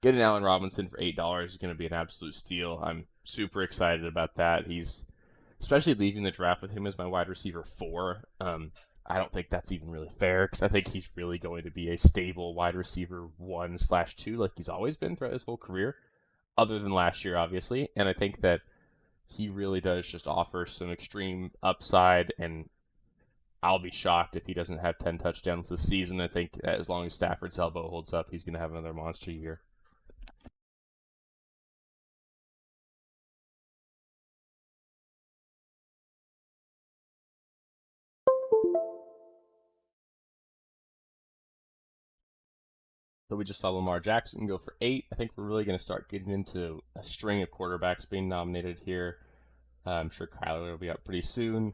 getting Allen Robinson for $8 is going to be an absolute steal. I'm super excited about that. He's especially leaving the draft with him as my wide receiver 4. I don't think that's even really fair because I think he's really going to be a stable wide receiver 1/2 like he's always been throughout his whole career, other than last year, obviously. And I think that he really does just offer some extreme upside, and I'll be shocked if he doesn't have 10 touchdowns this season. I think as long as Stafford's elbow holds up, he's going to have another monster year. The but we just saw Lamar Jackson go for 8. I think we're really going to start getting into a string of quarterbacks being nominated here. I'm sure Kyler will be up pretty soon.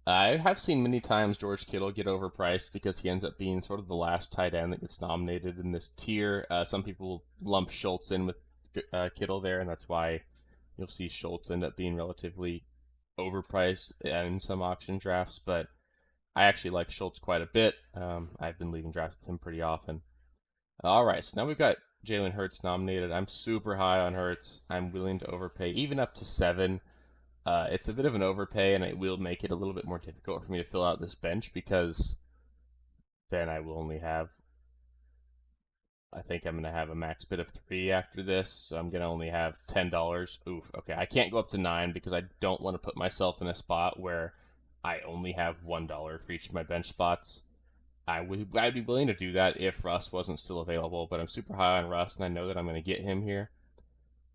I have seen many times George Kittle get overpriced because he ends up being sort of the last tight end that gets nominated in this tier. Some people lump Schultz in with Kittle there, and that's why you'll see Schultz end up being relatively overpriced in some auction drafts. But I actually like Schultz quite a bit. I've been leaving drafts with him pretty often. All right, so now we've got Jalen Hurts nominated. I'm super high on Hurts. I'm willing to overpay, even up to 7. It's a bit of an overpay, and it will make it a little bit more difficult for me to fill out this bench because then I will only have, I think I'm going to have a max bid of 3 after this, so I'm going to only have $10. Oof, okay, I can't go up to 9 because I don't want to put myself in a spot where I only have $1 for each of my bench spots. I'd be willing to do that if Russ wasn't still available, but I'm super high on Russ, and I know that I'm going to get him here.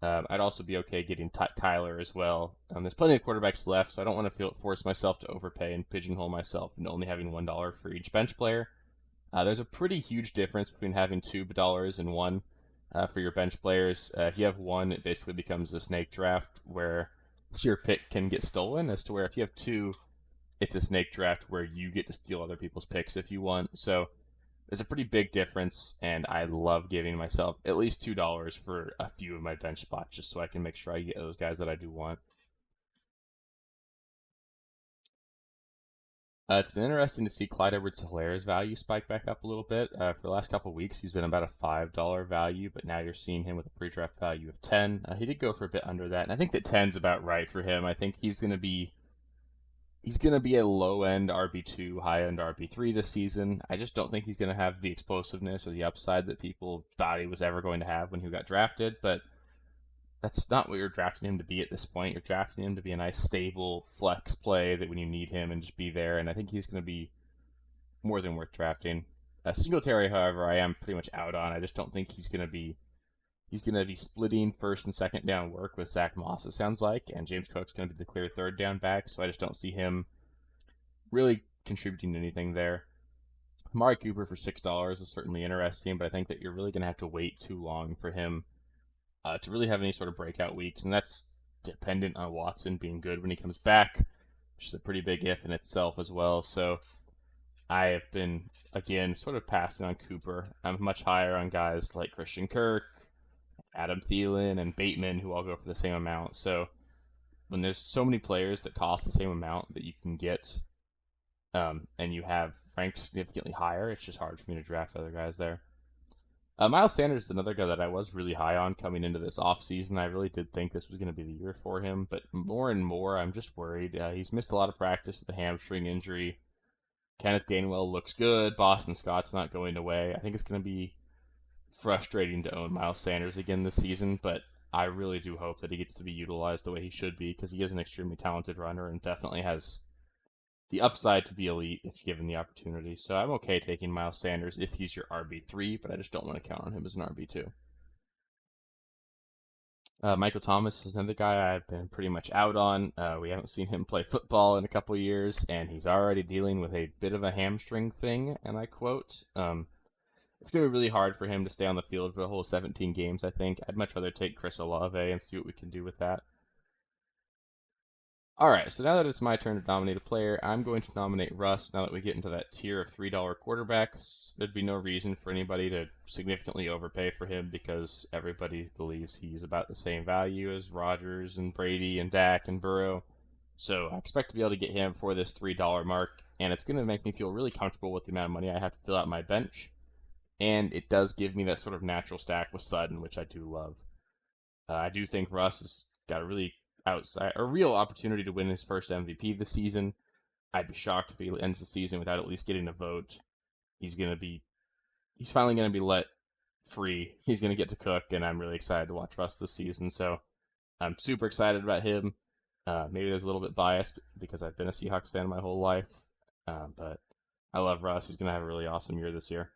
I'd also be okay getting Kyler as well. There's plenty of quarterbacks left, so I don't want to force myself to overpay and pigeonhole myself into only having $1 for each bench player. There's a pretty huge difference between having $2 and 1 for your bench players. If you have 1, it basically becomes a snake draft where your pick can get stolen, as to where if you have 2, it's a snake draft where you get to steal other people's picks if you want. So there's a pretty big difference, and I love giving myself at least $2 for a few of my bench spots just so I can make sure I get those guys that I do want. It's been interesting to see Clyde Edwards-Hilaire's value spike back up a little bit. For the last couple of weeks, he's been about a $5 value, but now you're seeing him with a pre-draft value of 10. He did go for a bit under that, and I think that 10's about right for him. I think he's going to be a low-end RB2, high-end RB3 this season. I just don't think he's going to have the explosiveness or the upside that people thought he was ever going to have when he got drafted, but that's not what you're drafting him to be at this point. You're drafting him to be a nice, stable flex play that when you need him and just be there, and I think he's going to be more than worth drafting. Singletary, however, I am pretty much out on. I just don't think he's going to be splitting first and second down work with Zach Moss, it sounds like, and James Cook's going to be the clear third down back, so I just don't see him really contributing to anything there. Amari Cooper for $6 is certainly interesting, but I think that you're really going to have to wait too long for him to really have any sort of breakout weeks, and that's dependent on Watson being good when he comes back, which is a pretty big if in itself as well. So I have been, again, sort of passing on Cooper. I'm much higher on guys like Christian Kirk, Adam Thielen, and Bateman, who all go for the same amount. So when there's so many players that cost the same amount that you can get, and you have ranked significantly higher, it's just hard for me to draft other guys there. Miles Sanders is another guy that I was really high on coming into this offseason. I really did think this was going to be the year for him, but more and more I'm just worried. He's missed a lot of practice with a hamstring injury. Kenneth Gainwell looks good. Boston Scott's not going away. I think it's going to be frustrating to own Miles Sanders again this season, but I really do hope that he gets to be utilized the way he should be because he is an extremely talented runner and definitely has the upside to be elite if given the opportunity. So I'm okay taking Miles Sanders if he's your RB3, but I just don't want to count on him as an RB2. Michael Thomas is another guy I've been pretty much out on. We haven't seen him play football in a couple of years, and he's already dealing with a bit of a hamstring thing, and I quote. It's going to be really hard for him to stay on the field for the whole 17 games, I think. I'd much rather take Chris Olave and see what we can do with that. Alright, so now that it's my turn to nominate a player, I'm going to nominate Russ now that we get into that tier of $3 quarterbacks. There'd be no reason for anybody to significantly overpay for him because everybody believes he's about the same value as Rodgers and Brady and Dak and Burrow. So I expect to be able to get him for this $3 mark, and it's going to make me feel really comfortable with the amount of money I have to fill out my bench. And it does give me that sort of natural stack with Sutton, which I do love. I do think Russ has got a real opportunity to win his first MVP this season. I'd be shocked if he ends the season without at least getting a vote. He's finally gonna be let free. He's gonna get to cook, and I'm really excited to watch Russ this season. So I'm super excited about him. Maybe there's a little bit biased because I've been a Seahawks fan my whole life, but I love Russ. He's gonna have a really awesome year this year.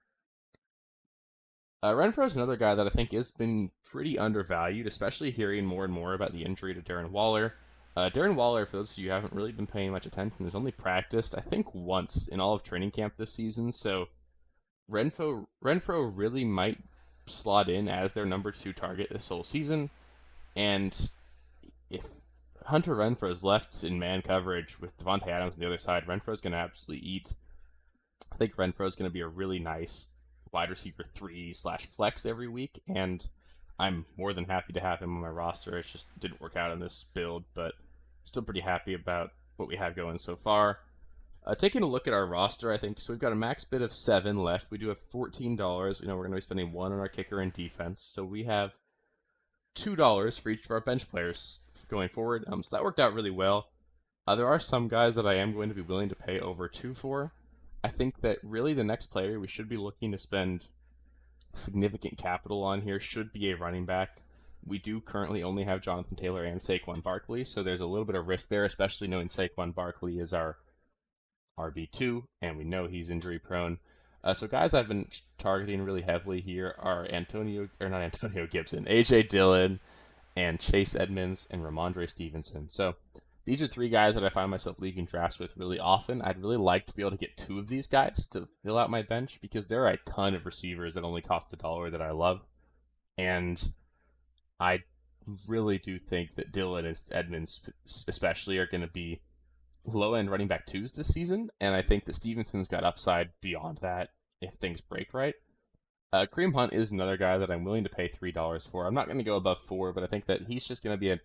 Renfro is another guy that I think has been pretty undervalued, especially hearing more and more about the injury to Darren Waller. Darren Waller, for those of you who haven't really been paying much attention, has only practiced, I think, once in all of training camp this season. So Renfro really might slot in as their number 2 target this whole season. And if Hunter Renfro's left in man coverage with Devontae Adams on the other side, Renfro's going to absolutely eat. I think Renfro's going to be a really nice wide receiver 3/flex every week, and I'm more than happy to have him on my roster. It just didn't work out in this build, but still pretty happy about what we have going so far. Taking a look at our roster, I think so. We've got a max bid of 7 left. We do have $14. You know, we're going to be spending 1 on our kicker and defense, so we have $2 for each of our bench players going forward. So that worked out really well. There are some guys that I am going to be willing to pay over 2 for. I think that really the next player we should be looking to spend significant capital on here should be a running back. We do currently only have Jonathan Taylor and Saquon Barkley, so there's a little bit of risk there, especially knowing Saquon Barkley is our RB2, and we know he's injury prone. So guys I've been targeting really heavily here are not Antonio Gibson, AJ Dillon, and Chase Edmonds and Ramondre Stevenson. So these are 3 guys that I find myself leaving drafts with really often. I'd really like to be able to get 2 of these guys to fill out my bench because there are a ton of receivers that only cost $1 that I love. And I really do think that Dillon and Edmonds especially are going to be low-end running back 2s this season, and I think that Stevenson's got upside beyond that if things break right. Kareem Hunt is another guy that I'm willing to pay $3 for. I'm not going to go above 4, but I think that he's just going to be a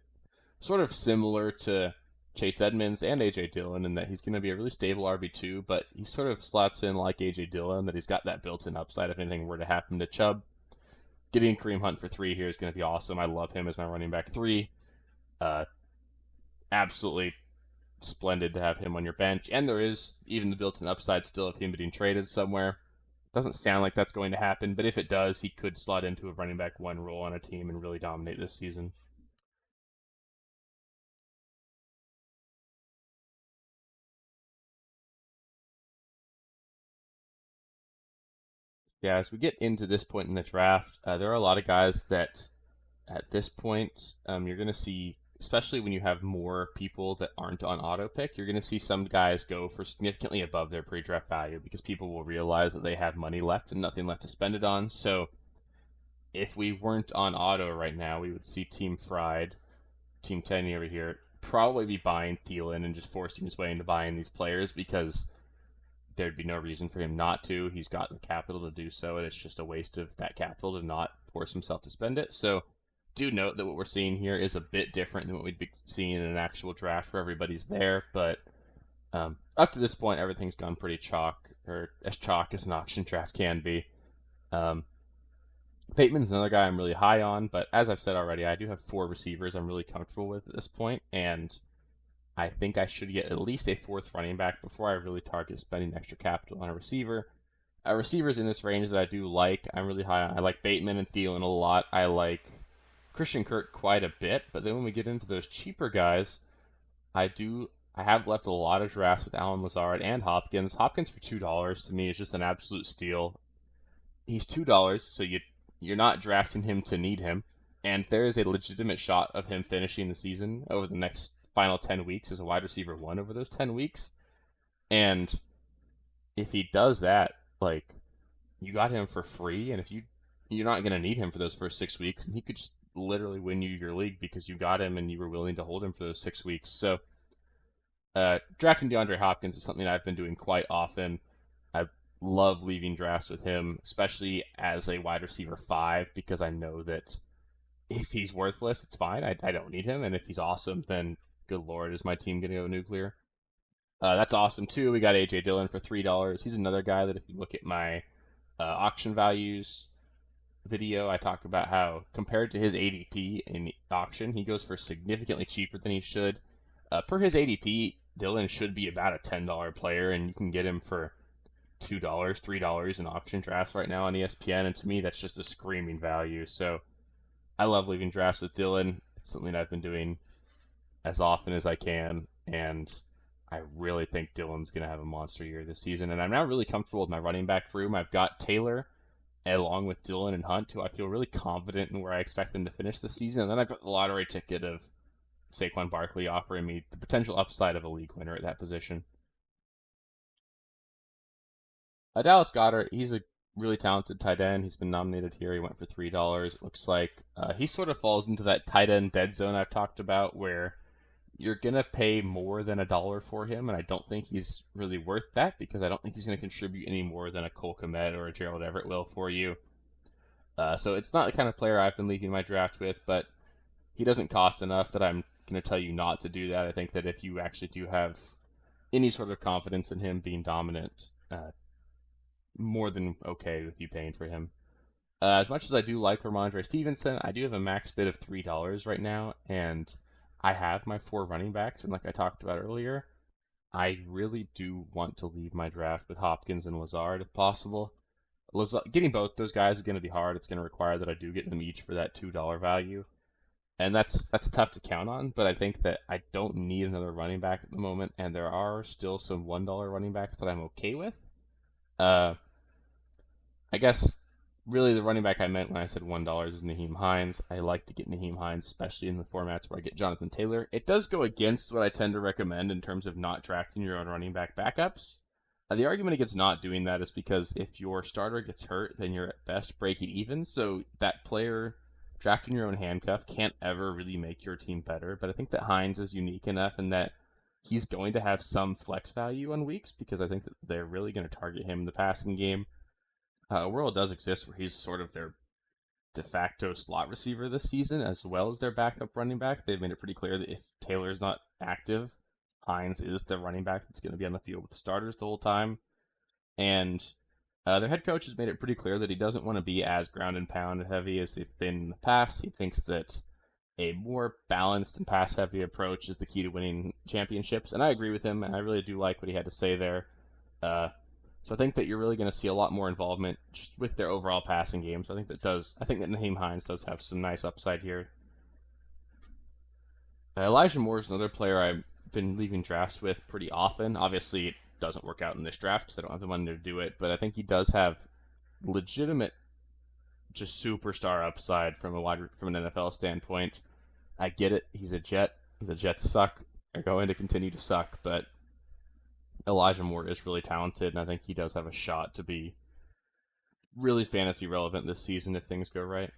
sort of similar to Chase Edmonds and AJ Dillon in that he's going to be a really stable RB2, but he sort of slots in like AJ Dillon, that he's got that built-in upside if anything were to happen to Chubb. Getting Kareem Hunt for 3 here is going to be awesome. I love him as my running back 3. Absolutely splendid to have him on your bench, and there is even the built-in upside still of him being traded somewhere. Doesn't sound like that's going to happen, but if it does, he could slot into a running back 1 role on a team and really dominate this season. Yeah, as we get into this point in the draft, there are a lot of guys that at this point you're going to see, especially when you have more people that aren't on auto pick, you're going to see some guys go for significantly above their pre-draft value because people will realize that they have money left and nothing left to spend it on. So if we weren't on auto right now, we would see Team Fried, Team Tenny over here, probably be buying Thielen and just forcing his way into buying these players because there'd be no reason for him not to. He's got the capital to do so, and it's just a waste of that capital to not force himself to spend it. So do note that what we're seeing here is a bit different than what we'd be seeing in an actual draft where everybody's there, but up to this point, everything's gone pretty chalk, or as chalk as an auction draft can be. Bateman's another guy I'm really high on, but as I've said already, I do have 4 receivers I'm really comfortable with at this point, and I think I should get at least a 4th running back before I really target spending extra capital on a receiver. Receivers in this range that I do like, I'm really high on. I like Bateman and Thielen a lot. I like Christian Kirk quite a bit, but then when we get into those cheaper guys, I have left a lot of drafts with Allen Lazard and Hopkins. Hopkins for $2 to me is just an absolute steal. He's $2, so you're not drafting him to need him, and there is a legitimate shot of him finishing the season over the next final 10 weeks as a wide receiver 1 over those 10 weeks. And if he does that, like, you got him for free, and if you're not going to need him for those first 6 weeks, and he could just literally win you your league because you got him and you were willing to hold him for those 6 weeks. So drafting DeAndre Hopkins is something I've been doing quite often. I love leaving drafts with him, especially as a wide receiver 5, because I know that if he's worthless, it's fine. I don't need him, and if he's awesome, then good lord, is my team going to go nuclear? That's awesome too. We got AJ Dillon for $3. He's another guy that if you look at my auction values video, I talk about how compared to his ADP in the auction, he goes for significantly cheaper than he should. Per his ADP, Dillon should be about a $10 player, and you can get him for $2, $3 in auction drafts right now on ESPN, and to me, that's just a screaming value. So I love leaving drafts with Dillon. It's something I've been doing as often as I can, and I really think Dillon's going to have a monster year this season. And I'm now really comfortable with my running back room. I've got Taylor along with Dillon and Hunt, who I feel really confident in where I expect them to finish this season. And then I've got the lottery ticket of Saquon Barkley offering me the potential upside of a league winner at that position. Dallas Goedert, he's a really talented tight end. He's been nominated here. He went for $3. It looks like he sort of falls into that tight end dead zone I've talked about, where you're gonna pay more than a dollar for him, and I don't think he's really worth that because I don't think he's gonna contribute any more than a Cole Kmet or a Gerald Everett will for you. So it's not the kind of player I've been leaving my draft with, but he doesn't cost enough that I'm gonna tell you not to do that. I think that if you actually do have any sort of confidence in him being dominant, more than okay with you paying for him. As much as I do like Ramondre Stevenson, I do have a max bid of $3 right now, and I have my four running backs, and like I talked about earlier, I really do want to leave my draft with Hopkins and Lazard if possible. Getting both those guys is going to be hard. It's going to require that I do get them each for that $2 value, and that's tough to count on. But I think that I don't need another running back at the moment, and there are still some $1 running backs that I'm okay with. Uh, I guess really the running back I meant when I said $1 is Naheem Hines. I like to get Naheem Hines, especially in the formats where I get Jonathan Taylor. It does go against what I tend to recommend in terms of not drafting your own running back backups. The argument against not doing that is because if your starter gets hurt, then you're at best breaking even. So that player drafting your own handcuff can't ever really make your team better. But I think that Hines is unique enough in that he's going to have some flex value on weeks because I think that they're really going to target him in the passing game. A world does exist where he's sort of their de facto slot receiver this season, as well as their backup running back. They've made it pretty clear that if Taylor's not active, Hines is the running back that's going to be on the field with the starters the whole time. And their head coach has made it pretty clear that he doesn't want to be as ground and pound heavy as they've been in the past. He thinks that a more balanced and pass heavy approach is the key to winning championships. And I agree with him, and I really do like what he had to say there. Uh, so I think that you're really going to see a lot more involvement just with their overall passing game. So I think that Naheem Hines does have some nice upside here. Elijah Moore is another player I've been leaving drafts with pretty often. Obviously, it doesn't work out in this draft because I don't have the money to do it, but I think he does have legitimate, just superstar upside from an NFL standpoint. I get it. He's a Jet. The Jets suck. They're going to continue to suck, but Elijah Moore is really talented, and I think he does have a shot to be really fantasy relevant this season if things go right.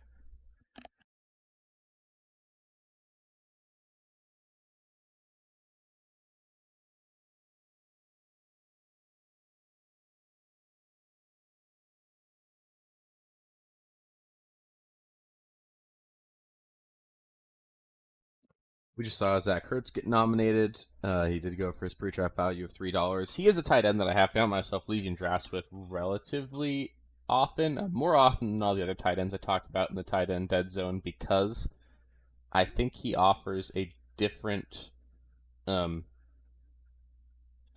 We just saw Zach Ertz get nominated. He did go for his pre-draft value of $3. He is a tight end that I have found myself leaving drafts with relatively often, more often than all the other tight ends I talked about in the tight end dead zone, because I think he offers um,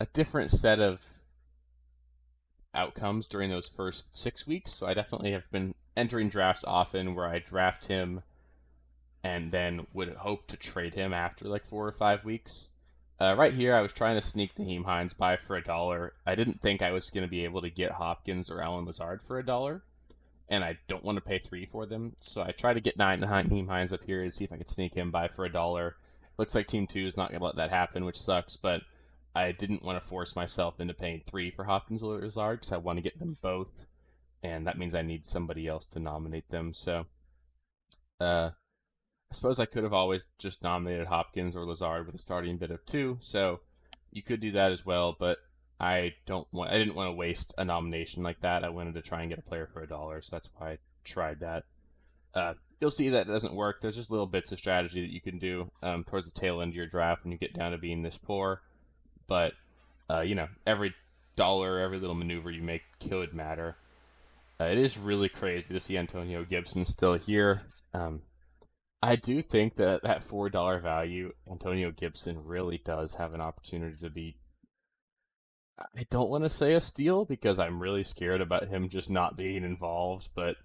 a different set of outcomes during those first 6 weeks. So I definitely have been entering drafts often where I draft him and then would hope to trade him after like 4 or 5 weeks. Right here, I was trying to sneak Naheem Hines by for a dollar. I didn't think I was going to be able to get Hopkins or Allen Lazard for a dollar, and I don't want to pay three for them. So I tried to get Naheem Hines up here to see if I could sneak him by for a dollar. Looks like Team 2 is not going to let that happen, which sucks, but I didn't want to force myself into paying three for Hopkins or Lazard because I want to get them both, and that means I need somebody else to nominate them. So, uh, I suppose I could have always just nominated Hopkins or Lazard with a starting bid of two, so you could do that as well, but I didn't want to waste a nomination like that. I wanted to try and get a player for a dollar, so that's why I tried that. You'll see that it doesn't work. There's just little bits of strategy that you can do towards the tail end of your draft when you get down to being this poor. But every dollar, every little maneuver you make could matter. It is really crazy to see Antonio Gibson still here. I do think that that $4 value, Antonio Gibson really does have an opportunity to be. I don't want to say a steal because I'm really scared about him just not being involved, but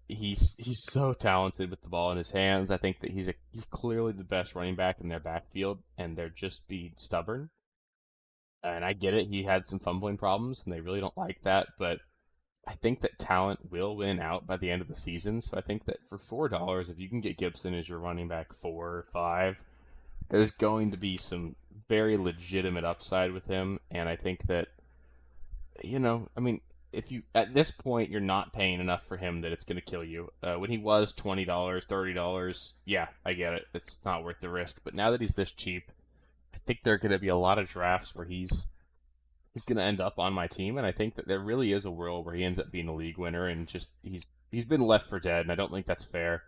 he's so talented with the ball in his hands. I think that he's clearly the best running back in their backfield, and they're just being stubborn. And I get it, he had some fumbling problems, and they really don't like that, but I think that talent will win out by the end of the season. So I think that for $4, if you can get Gibson as your running back 4 or 5, there's going to be some very legitimate upside with him. And I think that, I mean, if you at this point you're not paying enough for him that it's going to kill you. When he was $20, $30, yeah, I get it. It's not worth the risk. But now that he's this cheap, I think there are going to be a lot of drafts where he's going to end up on my team, and I think that there really is a world where he ends up being a league winner, and just he's been left for dead, and I don't think that's fair.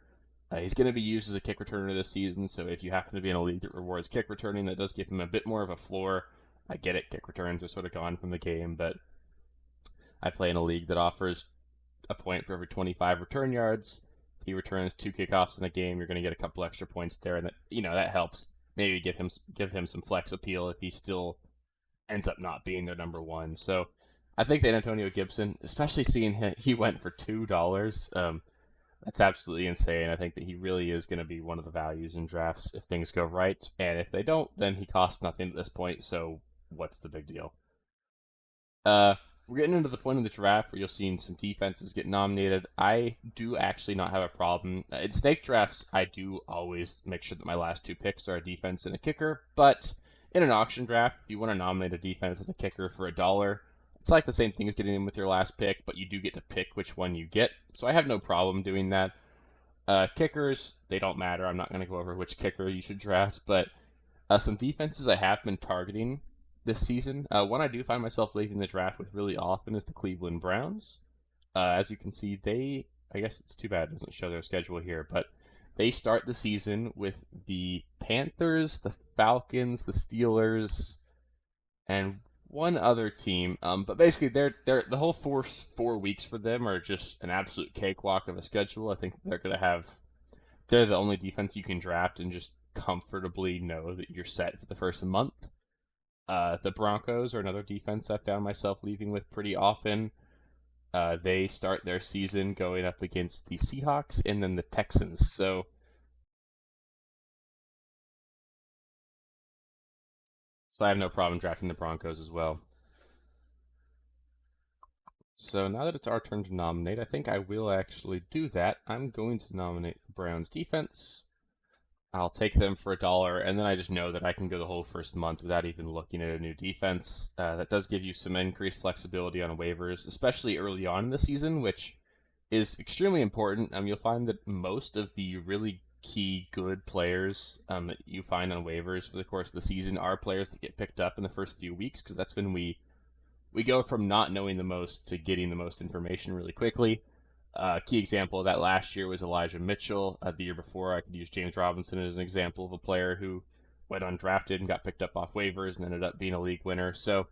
He's going to be used as a kick returner this season, so if you happen to be in a league that rewards kick returning, that does give him a bit more of a floor. I get it, kick returns are sort of gone from the game, but I play in a league that offers a point for every 25 return yards. If he returns 2 kickoffs in a game, you're going to get a couple extra points there, and that helps maybe give him some flex appeal if he still ends up not being their number one. So I think that Antonio Gibson, especially seeing he went for $2, that's absolutely insane. I think that he really is going to be one of the values in drafts if things go right, and if they don't, then he costs nothing at this point. So what's the big deal? Uh, we're getting into the point of the draft where you'll see some defenses get nominated. I do actually not have a problem. In snake drafts, I do always make sure that my last 2 picks are a defense and a kicker, but in an auction draft, if you want to nominate a defense and a kicker for $1, it's like the same thing as getting in with your last pick, but you do get to pick which one you get. So I have no problem doing that. Kickers, they don't matter. I'm not going to go over which kicker you should draft, but some defenses I have been targeting this season. One I do find myself leaving the draft with really often is the Cleveland Browns. As you can see, I guess it's too bad it doesn't show their schedule here, but they start the season with the Panthers, the Falcons, the Steelers, and one other team. But basically, the whole 4 weeks for them are just an absolute cakewalk of a schedule. I think they're the only defense you can draft and just comfortably know that you're set for the first month. The Broncos are another defense I found myself leaving with pretty often. They start their season going up against the Seahawks and then the Texans. So I have no problem drafting the Broncos as well. So now that it's our turn to nominate, I think I will actually do that. I'm going to nominate the Browns defense. I'll take them for $1, and then I just know that I can go the whole first month without even looking at a new defense. That does give you some increased flexibility on waivers, especially early on in the season, which is extremely important. You'll find that most of the really key good players that you find on waivers for the course of the season are players that get picked up in the first few weeks, because that's when we go from not knowing the most to getting the most information really quickly. Key example of that last year was Elijah Mitchell. The year before, I could use James Robinson as an example of a player who went undrafted and got picked up off waivers and ended up being a league winner. So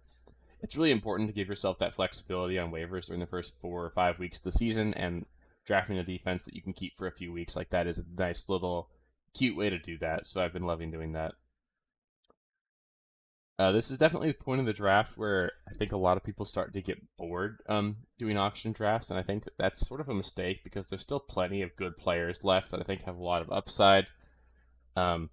it's really important to give yourself that flexibility on waivers during the first 4 or 5 weeks of the season, and drafting a defense that you can keep for a few weeks like that is a nice little cute way to do that. So I've been loving doing that. This is definitely the point of the draft where I think a lot of people start to get bored doing auction drafts, and I think that that's sort of a mistake because there's still plenty of good players left that I think have a lot of upside. Um,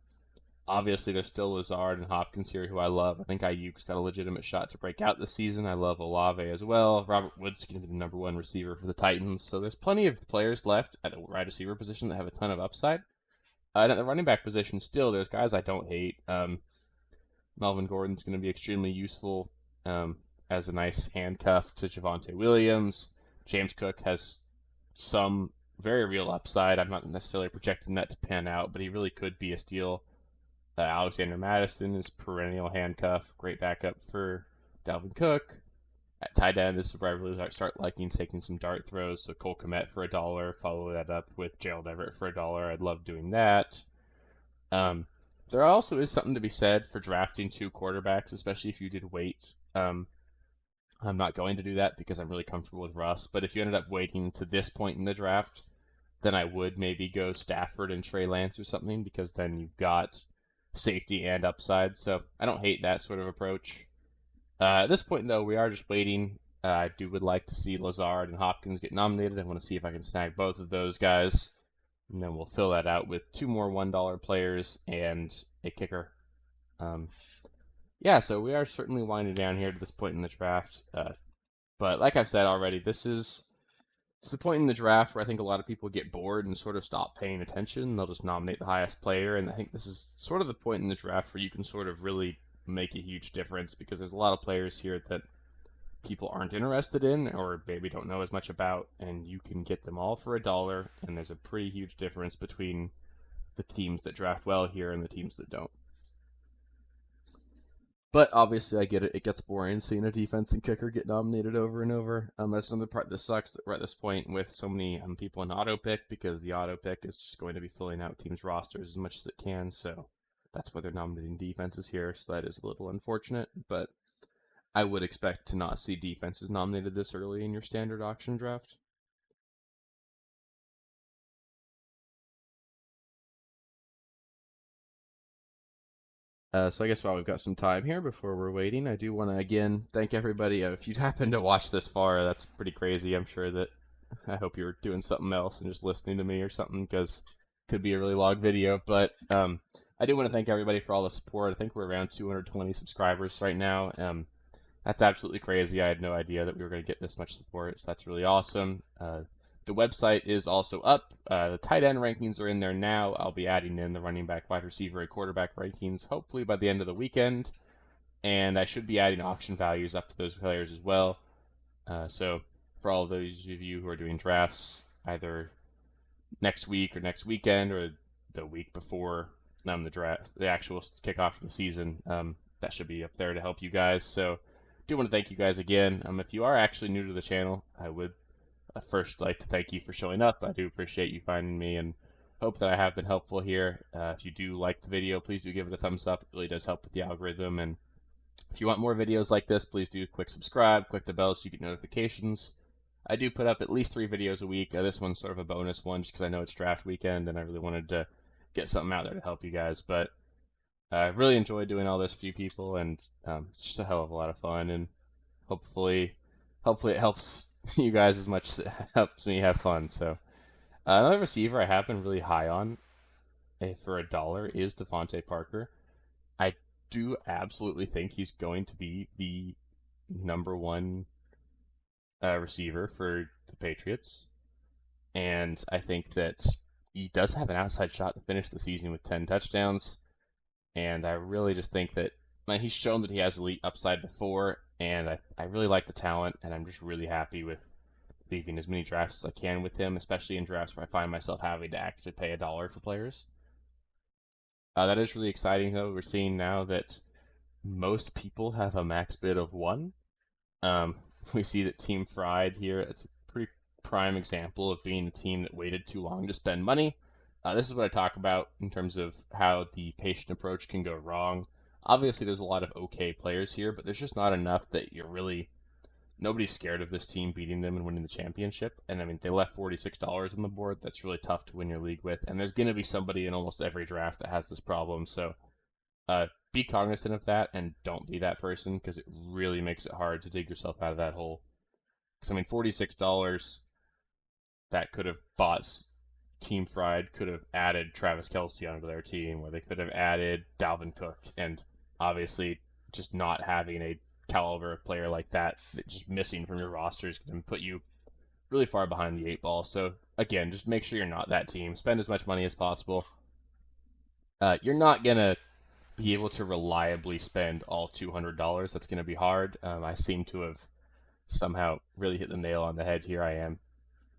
Obviously, there's still Lazard and Hopkins here, who I love. I think Ayuk's got a legitimate shot to break out this season. I love Olave as well. Robert Woods going to be the number one receiver for the Titans, so there's plenty of players left at the wide receiver position that have a ton of upside. And at the running back position, still, there's guys I don't hate. Melvin Gordon's going to be extremely useful as a nice handcuff to Javonte Williams. James Cook has some very real upside. I'm not necessarily projecting that to pan out, but he really could be a steal. Alexander Madison is perennial handcuff, great backup for Dalvin Cook. At tight end, this is where I really start liking taking some dart throws. So Cole Kmet for $1, follow that up with Gerald Everett for $1. I'd love doing that. There also is something to be said for drafting 2 quarterbacks, especially if you did wait. I'm not going to do that because I'm really comfortable with Russ. But if you ended up waiting to this point in the draft, then I would maybe go Stafford and Trey Lance or something, because then you've got safety and upside. So I don't hate that sort of approach. At this point, though, we are just waiting. Would like to see Lazard and Hopkins get nominated. I want to see if I can snag both of those guys. And then we'll fill that out with 2 more $1 players and a kicker. Yeah, so we are certainly winding down here to this point in the draft. But like I've said already, it's the point in the draft where I think a lot of people get bored and sort of stop paying attention. They'll just nominate the highest player, and I think this is sort of the point in the draft where you can sort of really make a huge difference, because there's a lot of players here that people aren't interested in or maybe don't know as much about, and you can get them all for $1, and there's a pretty huge difference between the teams that draft well here and the teams that don't. But obviously, I get it. It gets boring seeing a defense and kicker get nominated over and over. That's another part that sucks that we're at this point with so many people in auto pick, because the auto pick is just going to be filling out teams' rosters as much as it can. So that's why they're nominating defenses here. So that is a little unfortunate. But I would expect to not see defenses nominated this early in your standard auction draft. So I guess while we've got some time here before we're waiting, I do want to again thank everybody. If you happen to watch this far, that's pretty crazy. I'm sure that I hope you're doing something else and just listening to me or something, because it could be a really long video. But I do want to thank everybody for all the support. I think we're around 220 subscribers right now. That's absolutely crazy. I had no idea that we were going to get this much support, so that's really awesome. The website is also up. The tight end rankings are in there now. I'll be adding in the running back, wide receiver, and quarterback rankings hopefully by the end of the weekend. And I should be adding auction values up to those players as well. So for all those of you who are doing drafts, either next week or next weekend or the week before the draft, the actual kickoff of the season, that should be up there to help you guys. So do want to thank you guys again. If you are actually new to the channel, I would first like to thank you for showing up. I do appreciate you finding me and hope that I have been helpful here. If you do like the video, please do give it a thumbs up. It really does help with the algorithm. And if you want more videos like this, please do click subscribe, click the bell so you get notifications. I do put up at least 3 videos a week. This one's sort of a bonus one just because I know it's draft weekend and I really wanted to get something out there to help you guys. But I really enjoyed doing all this for you people, and it's just a hell of a lot of fun. And hopefully it helps you guys as much as it helps me have fun. So another receiver I have been really high on for $1 is Devontae Parker. I do absolutely think he's going to be the #1 receiver for the Patriots, and I think that he does have an outside shot to finish the season with 10 touchdowns. And I really just think that he's shown that he has elite upside before, and I really like the talent, and I'm just really happy with leaving as many drafts as I can with him, especially in drafts where I find myself having to actually pay $1 for players. That is really exciting, though. We're seeing now that most people have a max bid of 1. We see that Team Fried here, it's a pretty prime example of being a team that waited too long to spend money. This is what I talk about in terms of how the patient approach can go wrong. Obviously, there's a lot of okay players here, but there's just not enough that nobody's scared of this team beating them and winning the championship. And I mean, they left $46 on the board. That's really tough to win your league with. And there's going to be somebody in almost every draft that has this problem. So be cognizant of that and don't be that person, because it really makes it hard to dig yourself out of that hole. Because I mean, $46 that could have bought Team Fried could have added Travis Kelce onto their team, or they could have added Dalvin Cook, and obviously just not having a caliber of player like that just missing from your roster is going to put you really far behind the 8 ball. So again, just make sure you're not that team. Spend as much money as possible. You're not going to be able to reliably spend all $200. That's going to be hard. I seem to have somehow really hit the nail on the head here. I am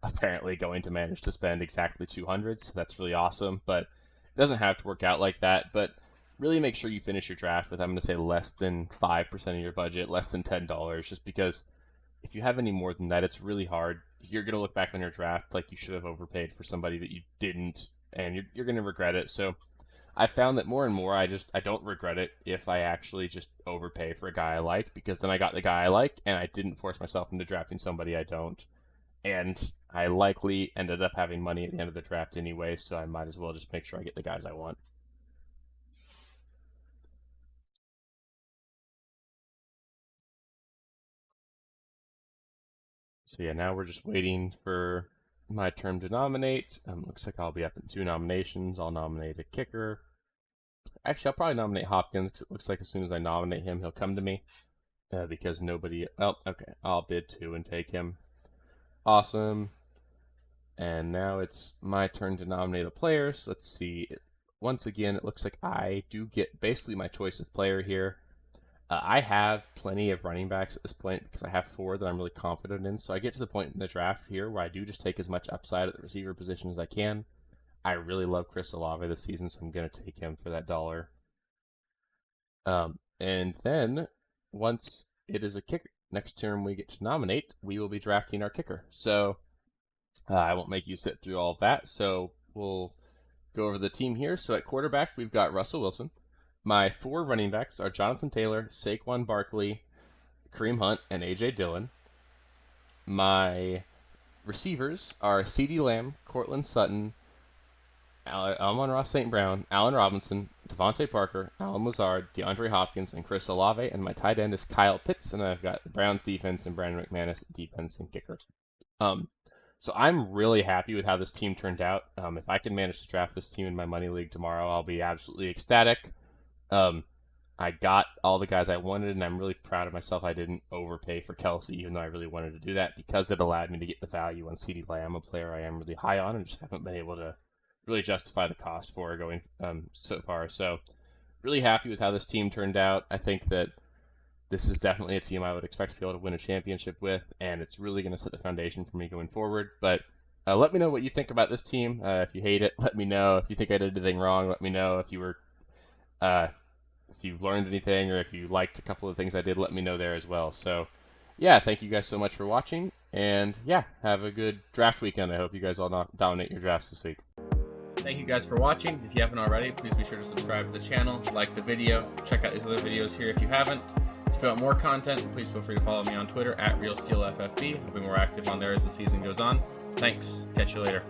apparently going to manage to spend exactly 200, so that's really awesome. But it doesn't have to work out like that. But really make sure you finish your draft with, I'm going to say, less than 5% of your budget, less than $10, just because if you have any more than that, it's really hard. You're going to look back on your draft like you should have overpaid for somebody that you didn't, and you're going to regret it. So I found that more and more I don't regret it if I actually just overpay for a guy I like, because then I got the guy I like and I didn't force myself into drafting somebody I don't. And I likely ended up having money at the end of the draft anyway, so I might as well just make sure I get the guys I want. So yeah, now we're just waiting for my turn to nominate. Looks like I'll be up in 2 nominations. I'll nominate a kicker. Actually, I'll probably nominate Hopkins, because it looks like as soon as I nominate him, he'll come to me. Because nobody. Oh, okay. I'll bid 2 and take him. Awesome. And now it's my turn to nominate a player. So let's see. Once again, it looks like I do get basically my choice of player here. I have plenty of running backs at this point because I have 4 that I'm really confident in. So I get to the point in the draft here where I do just take as much upside at the receiver position as I can. I really love Chris Olave this season, so I'm going to take him for that dollar. And then once it is a kicker, next term we get to nominate, we will be drafting our kicker. So I won't make you sit through all of that. So we'll go over the team here. So at quarterback, we've got Russell Wilson. My 4 running backs are Jonathan Taylor, Saquon Barkley, Kareem Hunt, and A.J. Dillon. My receivers are CeeDee Lamb, Cortland Sutton, Amon-Ra St. Brown, Allen Robinson, Devontae Parker, Allen Lazard, DeAndre Hopkins, and Chris Olave. And my tight end is Kyle Pitts, and I've got the Browns defense and Brandon McManus defense and kicker. So I'm really happy with how this team turned out. If I can manage to draft this team in my money league tomorrow, I'll be absolutely ecstatic. I got all the guys I wanted, and I'm really proud of myself. I didn't overpay for Kelsey, even though I really wanted to do that, because it allowed me to get the value on CeeDee Lamb, a player I am really high on, and just haven't been able to really justify the cost for going so far. So really happy with how this team turned out. I think that this is definitely a team I would expect to be able to win a championship with, and it's really going to set the foundation for me going forward. But let me know what you think about this team. If you hate it, let me know. If you think I did anything wrong, let me know. If you were if you learned anything, or if you liked a couple of things I did, let me know there as well. So, yeah, thank you guys so much for watching, and yeah, have a good draft weekend. I hope you guys all dominate your drafts this week. Thank you guys for watching. If you haven't already, please be sure to subscribe to the channel, like the video, check out these other videos here if you haven't. If you want more content, please feel free to follow me on Twitter at RealSteelFFB. I'll be more active on there as the season goes on. Thanks. Catch you later.